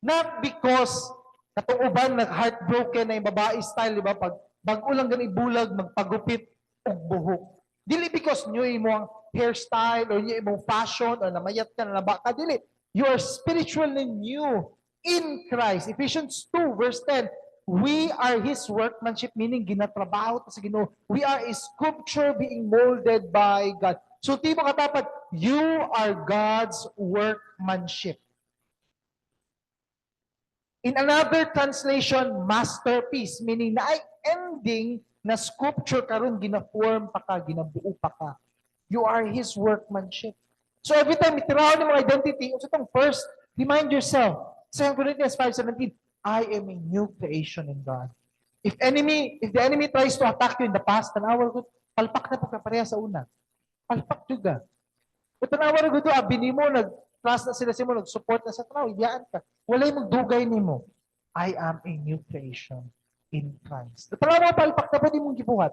Speaker 1: Not because katong uban nag-heartbroken na yung babae style, di ba? Pag bago lang ganun ibulag, magpagupit og buhok. Dili because nyo imong hairstyle or nyo imong fashion or namayat ka na naba ka. Dili. You are spiritually new in Christ. Ephesians 2 verse 10, We are His workmanship, meaning ginatrabaho ta sa Ginoo. We are a sculpture being molded by God. So, di mo katapat, you are God's workmanship. In another translation, masterpiece, meaning na ay ending na sculpture karon gina-form pa ka, ginabuo pa ka. You are His workmanship. So every time itiraw ng mga identity, so itong first, remind yourself, 2 Corinthians 5:17, I am a new creation in God. If the enemy tries to attack you in the past, tanawa ko, palpak na pagkapareha sa una. Palpak juga. Kung tanawa na ko, abini mo, trust na sila sa mo, nag-support na sa tanaw, ibiyaan ka. Walay mong dugay ni mo. I am a new creation in Christ. Tanawa mo, palpak na pwede mong gibuhat.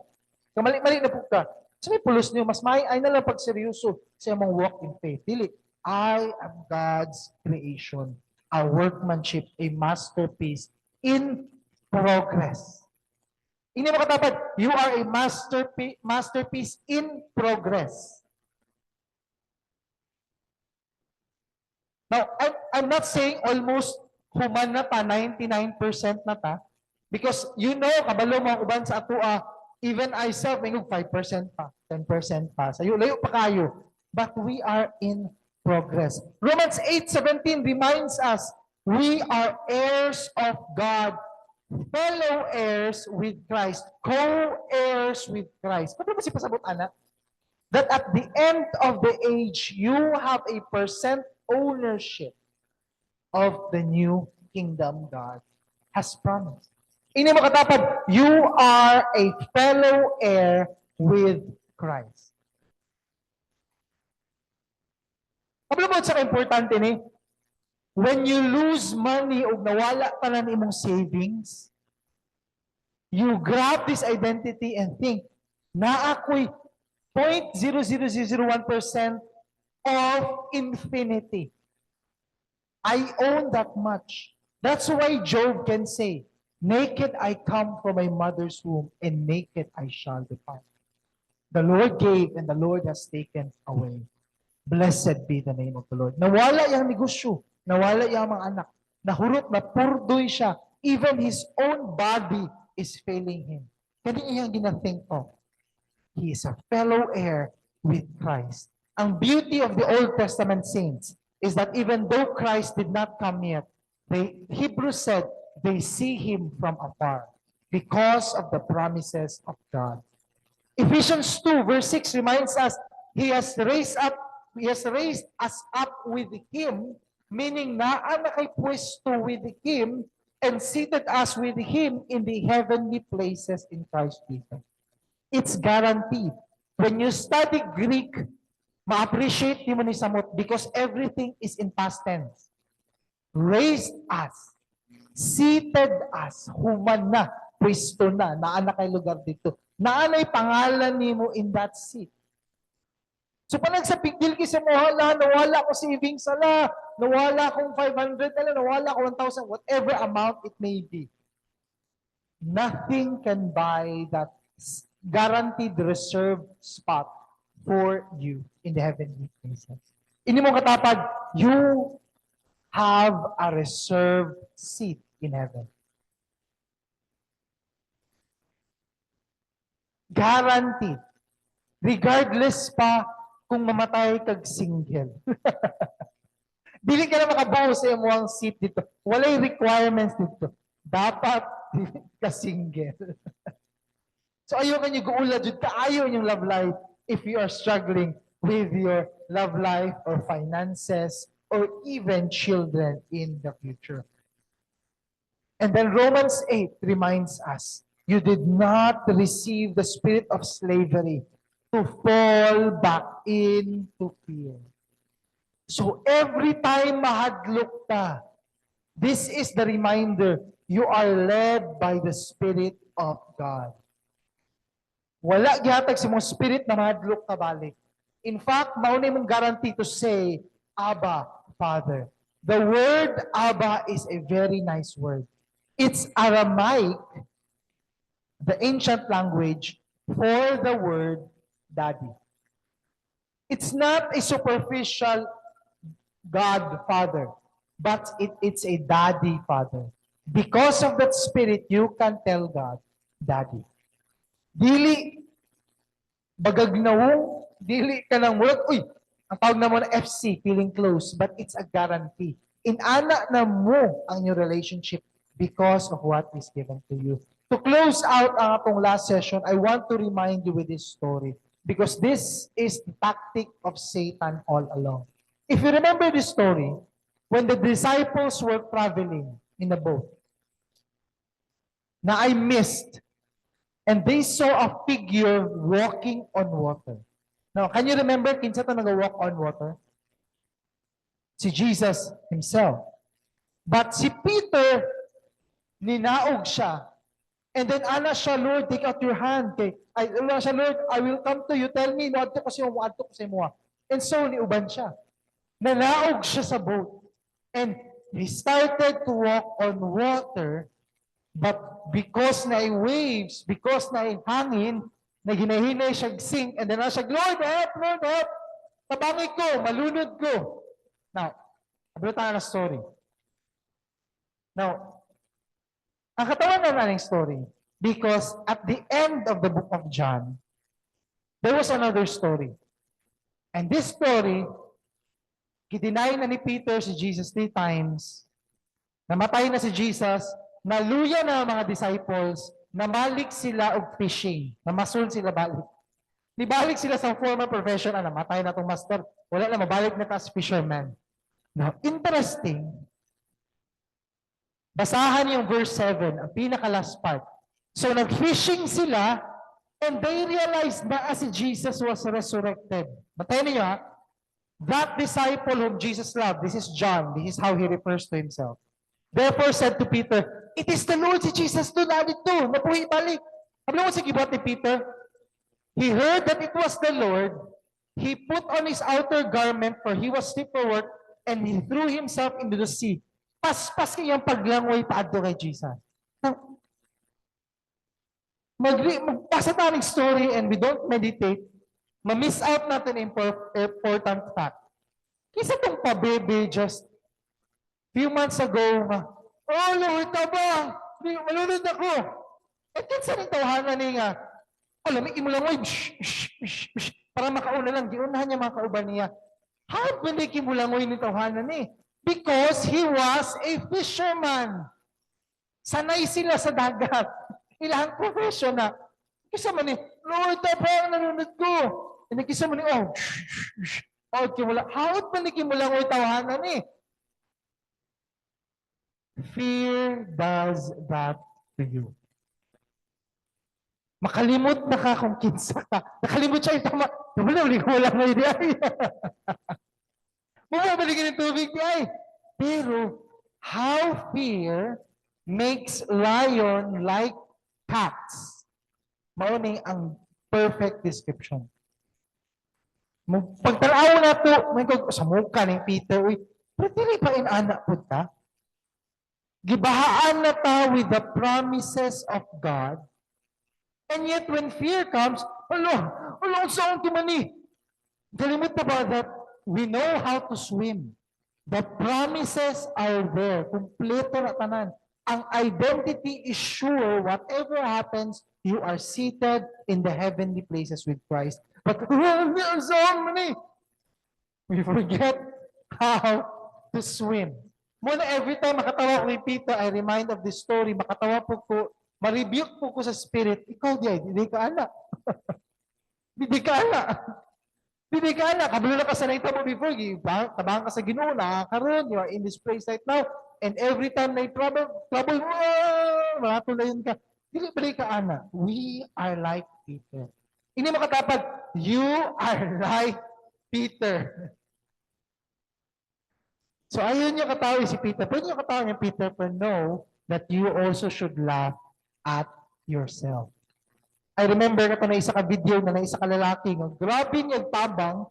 Speaker 1: Kamali-mali na po ka. So may pulos niyo, mas may ay na lang pag seryoso sa mong walk in faith. Dili, I am God's creation, a workmanship, a masterpiece in progress. Hindi mo katapat, you are a masterpiece in progress. Now, I'm not saying almost human na ta, 99% na ta, because you know, kabalo mo uban sa atua, even I self, may 5% pa, 10% pa. Sayo, layo pa kayo. But we are in progress. Romans 8:17 reminds us, we are heirs of God, fellow heirs with Christ, co-heirs with Christ. Ano ba si pasabot, anak? That at the end of the age, you have a percent ownership of the new kingdom God has promised. Ini mo katapad, you are a fellow heir with Christ. Kabalo mo sa importante ni, when you lose money o nawala pa na imong savings, you grab this identity and think, na ako'y 0.00001% of infinity. I own that much. That's why Job can say, naked I come from my mother's womb, and naked I shall depart. The Lord gave, and the Lord has taken away. Blessed be the name of the Lord. Nawala yung negosyo, nawala yung mga anak, nahurot, napurdoy siya. Even his own body is failing him. Kani iyang gina-think of. He is a fellow heir with Christ. Ang beauty of the Old Testament saints is that even though Christ did not come yet, the Hebrews said they see him from afar because of the promises of God. Ephesians 2 verse 6 reminds us he has raised us up with him, meaning naa na kay pwesto with him and seated us with him in the heavenly places in Christ Jesus. It's guaranteed. When you study Greek, ma-appreciate mo ni samot because everything is in past tense. Raised us, seated us, human na, pwesto na, naa kay lugar dito. Naanay pangalan nimo in that seat. So pag nagsapigil ki sa mohala, nawala ko savings ala, nawala kong 500 ala, nawala ko 1,000, whatever amount it may be. Nothing can buy that guaranteed reserved spot for you in the heavenly places. Ini mo katapad, you have a reserved seat in heaven. Guaranteed. Regardless pa kung mamatay kag single. Dili ka na makabuo sa imong seat dito. Walay requirements dito. Dapat ka single. So ayaw kanyo guula jud kaayo inyong love life if you are struggling with your love life or finances or even children in the future. And then Romans 8 reminds us, you did not receive the spirit of slavery to fall back into fear. So every time mahadlok ka, this is the reminder, you are led by the Spirit of God. Wala gihatag si mong spirit na mahadlok ka balik. In fact, mauna mong guarantee to say, Abba, Father. The word Abba is a very nice word. It's Aramaic, the ancient language, for the word daddy. It's not a superficial God, Father, but it's a daddy, Father. Because of that spirit, you can tell God, Daddy. Dili bagagnaw, dili ka ng word, uy, ang tawag na mo na FC, feeling close, but it's a guarantee. Inana na mo ang your relationship because of what is given to you. To close out ang atong last session, I want to remind you with this story because this is the tactic of Satan all along. If you remember this story, when the disciples were traveling in the boat, na I missed, and they saw a figure walking on water. Now, can you remember kinsa ta nag-walk on water? Si Jesus himself. But si Peter, ninaog siya. And then, ana siya, Lord, take out your hand. Kay, ana siya, Lord, I will come to you. Tell me, wadto ko sa imo. And so, niuban siya. Nanaog siya sa boat. And he started to walk on water. But because na waves, because na hangin, na ginahinay siya sink, and then na siya, Lord, help, Lord, help. Tabangi ko, malunod ko. Now, abot tayo na story. Now, ang katawan na naning story, because at the end of the book of John, there was another story. And this story, kidinay na ni Peter si Jesus 3 times, namatay na si Jesus, naluya na ang mga disciples, namalik sila og fishing, namasun sila balik. Nibalik sila sa former profession, namatay na itong master, wala na, mabalik na as fisherman. Now, interesting, basahan yung verse 7, ang pinaka-last part. So, nag-fishing sila, and they realized na si Jesus was resurrected. Batayin niyo ha, that disciple whom Jesus loved, this is John, this is how he refers to himself. Therefore said to Peter, it is the Lord si Jesus to nalit to, napuhi balik. Ano mo sa gibuhat ni Peter? He heard that it was the Lord, he put on his outer garment, for he was fit for work, and he threw himself into the sea. Paspas kayang paglangoy paadto kay Jesus. Magpasa tayo story and we don't meditate, ma-miss out natin important fact. Kisa itong pa-baby just few months ago, oh Lord, tabang, malunod ako. At kinsa rin tawahanan niya, lamig mo lang, para makauna lang, giunahan niya mga kauban niya. How baliki mo lang ni tawahanan ni? Because he was a fisherman. Sanay sila sa dagat. Ilang profession na. Kisa man ni, Lord, tabang, nalunod ko. And kisa man ni, how baliki mo lang tawahanan ni? Fear does that to you. Makalimot na ka kung kinsa ka. Nakalimot siya yung tama. Wala mo yung ay. Bumabalikin ng tubig di ay. Pero, how fear makes lion like cats. Maunay ang perfect description. Pagtalaw na ito, may sa mukha ni Peter, pero dili pa inanak po ta? Gibahaan na ta with the promises of God. And yet when fear comes, saan tumani? Kalimut na ba that we know how to swim? The promises are there. Kumpleto na tanan. Ang identity is sure. Whatever happens, you are seated in the heavenly places with Christ. But we forget how to swim. Muna every time makatawa ko ni Peter, I remind of this story, makatawa po ko, ma-rebuke po ko sa spirit, ikaw di ay, hindi ka anak. Hindi ka anak. Hindi ka anak. Kabalo na ka sa naita mo before, tabang ka sa Ginoo, nakakaroon, you are in this place right now, and every time na trouble, matulayon ka. Hindi ba ka anak? We are like Peter. Hindi makatapat, you are like Peter. So ayun yung katawa si Peter. Pwede yung katawa niya Peter, but know that you also should laugh at yourself. I remember na na isa ka video na isa ka lalaki nga grabe niya tabang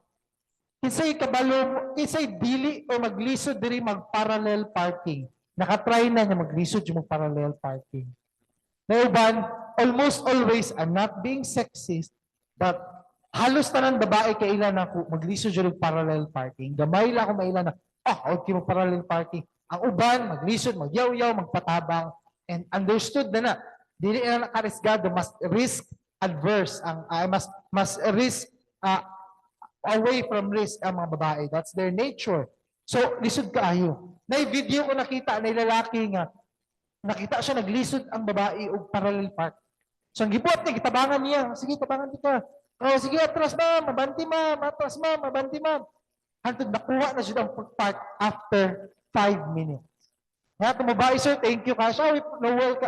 Speaker 1: kisay kabalo kisay dili o maglisod diri mag-parallel parking. Nakatry na niya maglisod yung parallel parking. Nauban, almost always, I'm not being sexist, but halos tanan babae kailan ako maglisod yung parallel parking. Gamay lang ako mailan na okay mo parallel parking. Ang uban, maglisod, magyaw-yaw, magpatabang, and understood na dili na nakarisgado, mas risk adverse mas risk away from risk ang mga babae. That's their nature. So, lisod kaayo. Na video ko nakita na lalaki nga, nakita siya naglisod ang babae og parallel park. So, ang gibuhat niya, gitabangan niya. Sige, tabangan kita. Oh, sige, atras ma'am, mabanti ma'am, atras ma'am, mabanti ma'am. Hantod nakuha na siya ang park after 5 minutes. Nga, tumabae, sir, thank you, cash. Oh,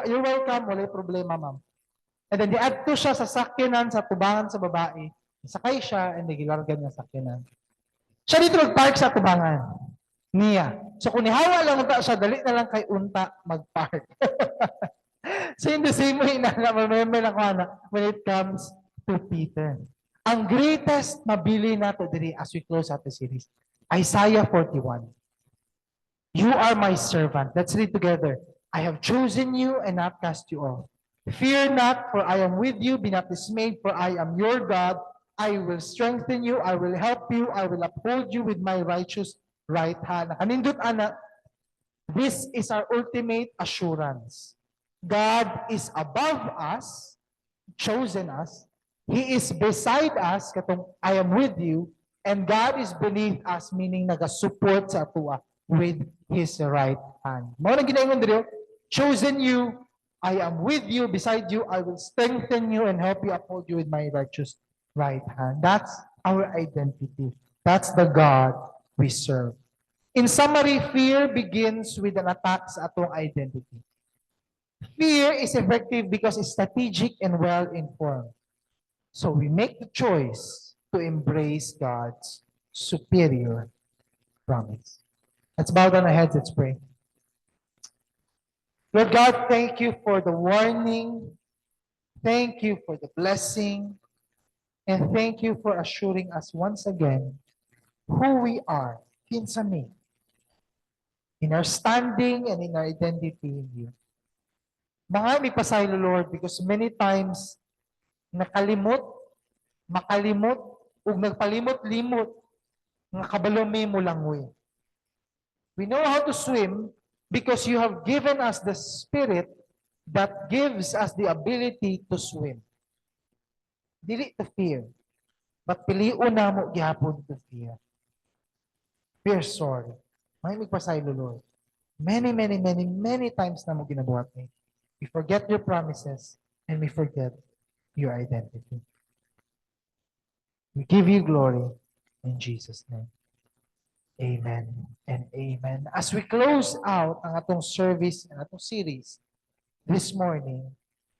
Speaker 1: you're welcome, wala problema, ma'am. And then, di-add to siya sa sakyanan, sa tubangan sa babae. Sakay siya, and nagilargan niya sa sakyanan. Siya dito mag-park sa tubangan niya. So, kung nihawa lang unta siya, dali na lang kay unta mag-park. So, in the same way na remember na ko when it comes to Peter. Ang greatest mabili nato diri as we close out the series, Isaiah 41. You are my servant. Let's read together. I have chosen you and not cast you off. Fear not, for I am with you. Be not dismayed, for I am your God. I will strengthen you. I will help you. I will uphold you with my righteous right hand. Kanindot ana, this is our ultimate assurance. God is above us, chosen us. He is beside us, katong I am with you, and God is beneath us, meaning naga-support sa atua with His right hand. Mao na ginaingon diri, chosen you, I am with you, beside you, I will strengthen you and help you, uphold you with my righteous right hand. That's our identity. That's the God we serve. In summary, fear begins with an attack sa atong identity. Fear is effective because it's strategic and well-informed. So we make the choice to embrace God's superior promise. Let's bow down our heads, let's pray. Lord God, thank you for the warning. Thank you for the blessing. And thank you for assuring us once again who we are, kinsa mi, in our standing and in our identity in you. Mga may pasaylo, Lord, because many times makalimot, ug nagpalimot-limot, nga kabalumi mo langoy. We know how to swim because you have given us the Spirit that gives us the ability to swim. Dili to fear, but piliun na mo gihapon to fear. Fear, sorry. May magpasaylo, Lord. Many times na mo ginabuhat ni. We forget your promises and we forget your identity. We give you glory in Jesus' name. Amen and amen. As we close out ang atong service and atong series this morning,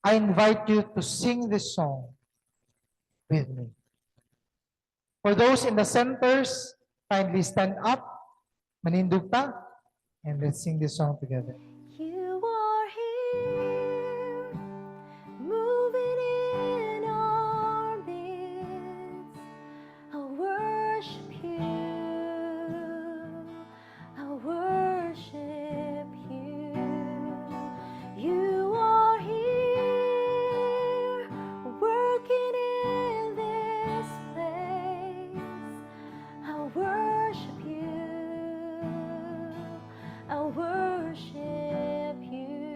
Speaker 1: I invite you to sing this song with me. For those in the centers, kindly stand up, manindog ta, and let's sing this song together.
Speaker 2: You are here, moving in our midst. I worship you. I worship you. You are here, working in this place. I worship you. I worship you.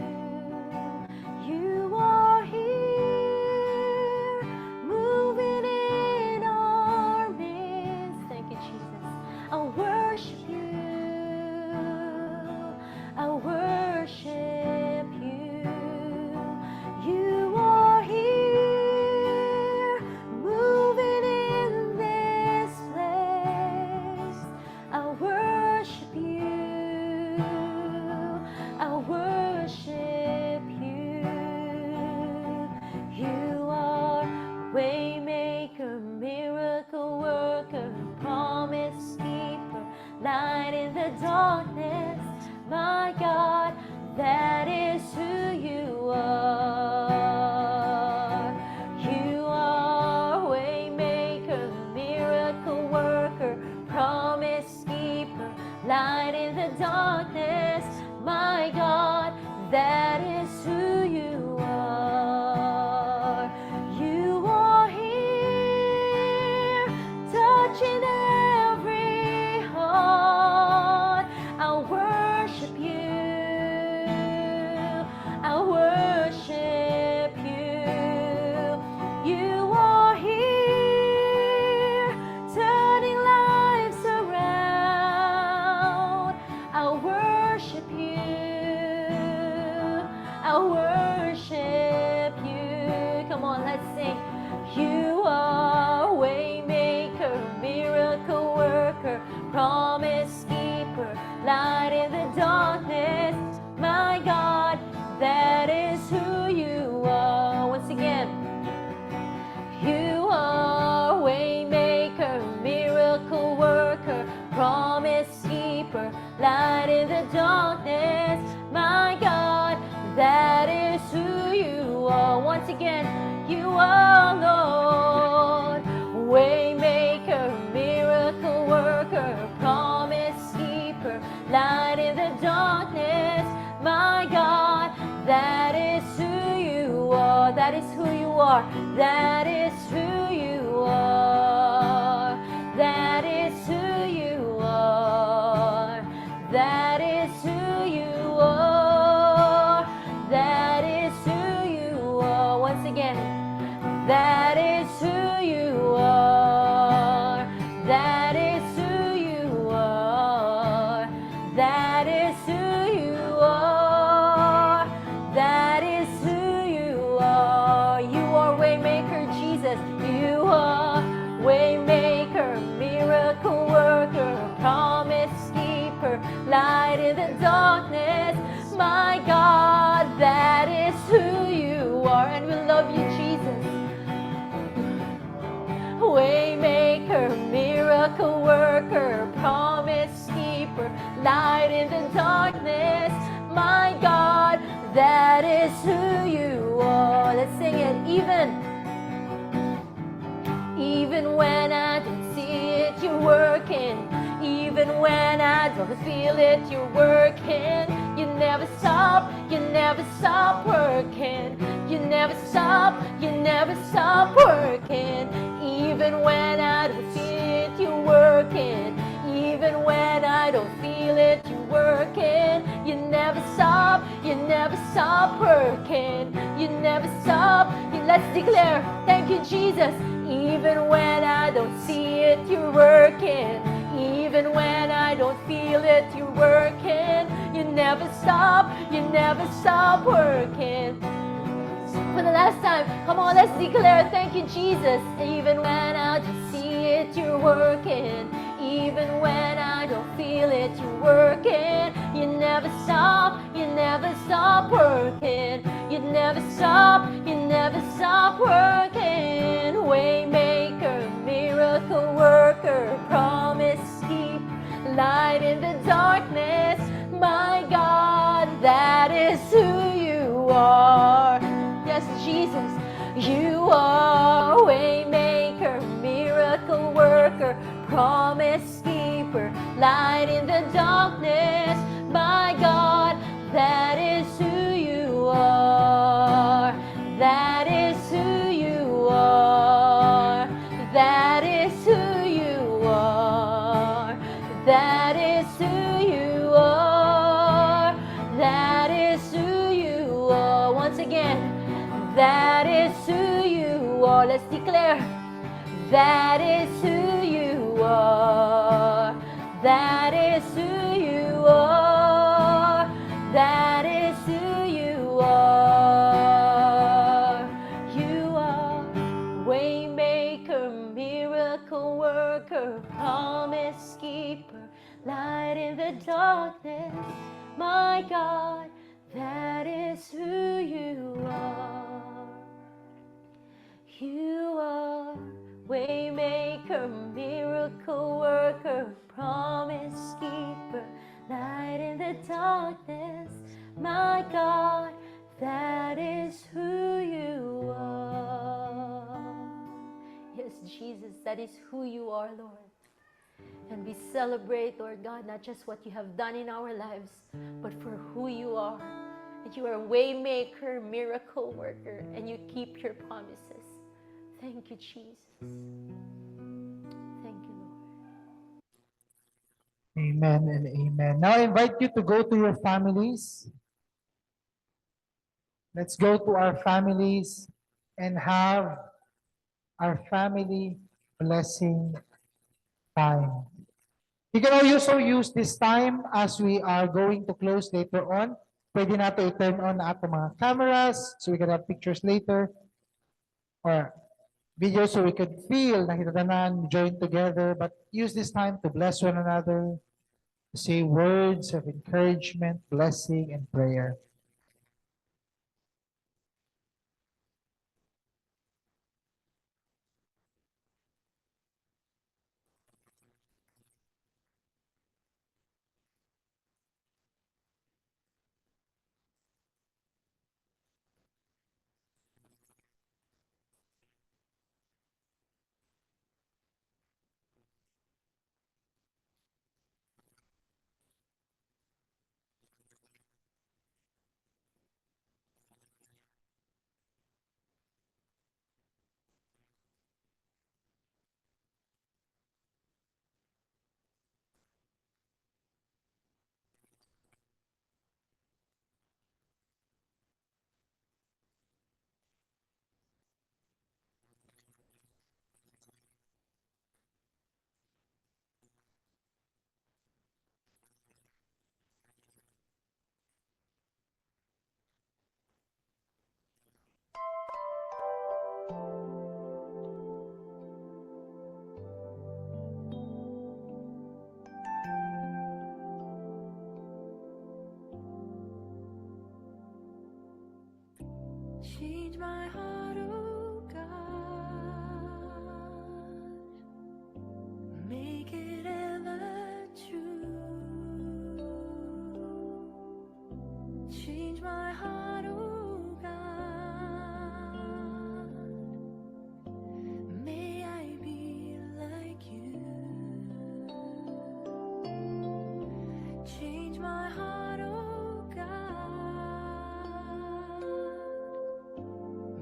Speaker 2: You are here, moving in our midst. Thank you, Jesus. I worship you. I worship you. You are here, moving in this place. I worship you. I worship you. You are waymaker, miracle worker, promise keeper, light in the darkness. My God, that is who you are. You are waymaker, miracle worker, promise keeper, light in the darkness. My God, that is who you are. You are here, touching every heart. I worship are. That is who you are. That is who you are. That is who you are. That is who you are. Once again. That is who you are. That is who you are. That is who you are. That is who you are. You are Waymaker, Jesus. You are Waymaker, miracle worker, promise keeper, light in the darkness. My God, that is who you are. And we love you, Jesus. Waymaker, miracle worker, promise keeper, light in the darkness. My God, that is who you are. Let's sing it. Even when I don't see it, you're working. Even when I don't feel it, you're working. You never stop working. You never stop working. Even when I don't see it, you're working. Even when I don't feel it, you're working. You never stop working. You never stop. Let's declare, thank you, Jesus. Even when I don't see it, you're working. Even when I don't feel it, you're working. You never stop working. For the last time, come on, let's declare, thank you, Jesus. Even when I don't see it, you're working. Even when I don't feel it, you're working. You never stop working. You never stop working. Waymaker, miracle worker, promise keep, light in the darkness. My God, that is who you are. Yes, Jesus, you are Waymaker, miracle worker, promise keeper, light in the darkness. My God, that is who you are. That is who you are. That is who you are. That is who you are. That is who you are. Once again. That is who you are. Let's declare. That is who you are. That is who you are. That is who you are. You are Waymaker, miracle worker, promise keeper, light in the darkness. My God, that is who you are. You are Waymaker, miracle worker, promise keeper, light in the darkness. My God, that is who you are. Yes, Jesus, that is who you are, Lord. And we celebrate, Lord God, not just what you have done in our lives, but for who you are. That you are a waymaker, miracle worker, and you keep your promises. Thank you, Jesus. Thank you, Lord.
Speaker 1: Amen and amen. Now I invite you to go to your families. Let's go to our families and have our family blessing time. You can also use this time as we are going to close later on. Pwede natin i-turn on na ato mga cameras so we can have pictures later or videos so we could feel nakitatanan, join together, but use this time to bless one another, to say words of encouragement, blessing, and prayer.
Speaker 2: my heart, oh God. May I be like you. Change my heart, oh God.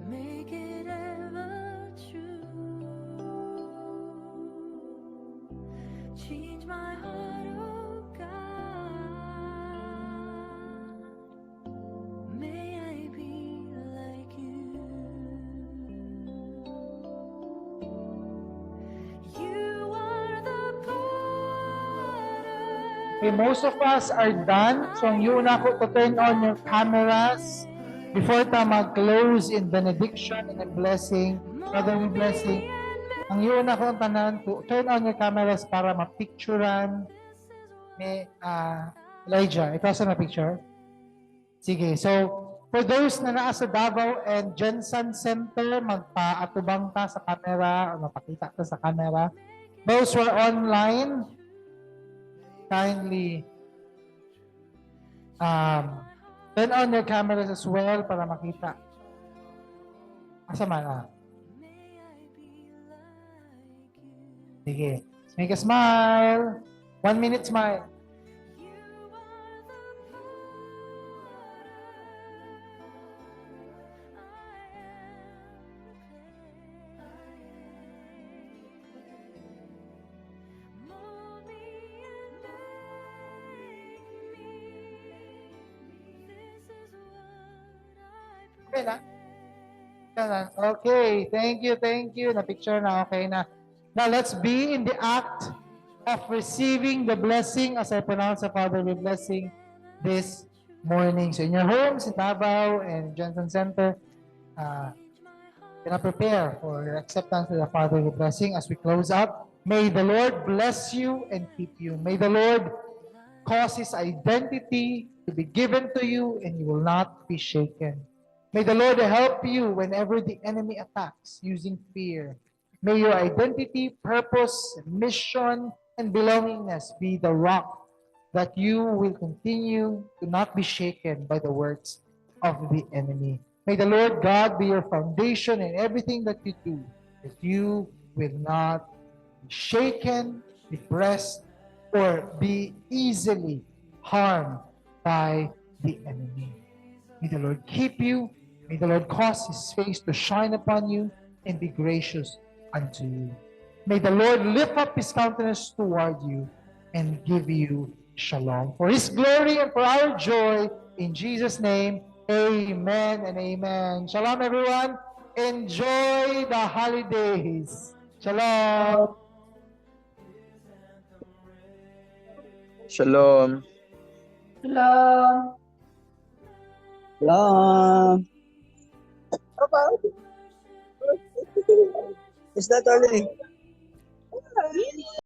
Speaker 2: Make it ever true. Change my heart, oh God. May I be like you. You are the potter.
Speaker 1: Okay, most of us are done. So, ang yun ako to turn on your cameras before ta mag-close in benediction and in blessing, brotherly blessing. Ang yun ako ang tanan to turn on your cameras para mapicturean ni Elijah. Ito sa na picture? Sige. So, for those na naa sa Davao and Jensen Center, magpa-atubang ta sa camera o mapakita ta sa camera. Those who are online, kindly turn on your cameras as well para makita. Asa man Sige. Make a smile. 1 minute smile. Okay na? Okay, thank you. Na-picture na, okay na. Now, let's be in the act of receiving the blessing as I pronounce the Fatherly blessing this morning. So, in your homes, in Davao and Jensen Center, prepare for your acceptance of the Fatherly blessing as we close up. May the Lord bless you and keep you. May the Lord cause His identity to be given to you and you will not be shaken. May the Lord help you whenever the enemy attacks using fear. May your identity, purpose, mission, and belongingness be the rock that you will continue to not be shaken by the words of the enemy. May the Lord God be your foundation in everything that you do, that you will not be shaken, depressed, or be easily harmed by the enemy. May the Lord keep you. May the Lord cause His face to shine upon you and be gracious unto you. May the Lord lift up His countenance toward you and give you shalom. For His glory and for our joy, in Jesus' name, amen and amen. Shalom, everyone. Enjoy the holidays. Shalom.
Speaker 3: Shalom.
Speaker 4: Hello.
Speaker 3: Shalom. Is that all?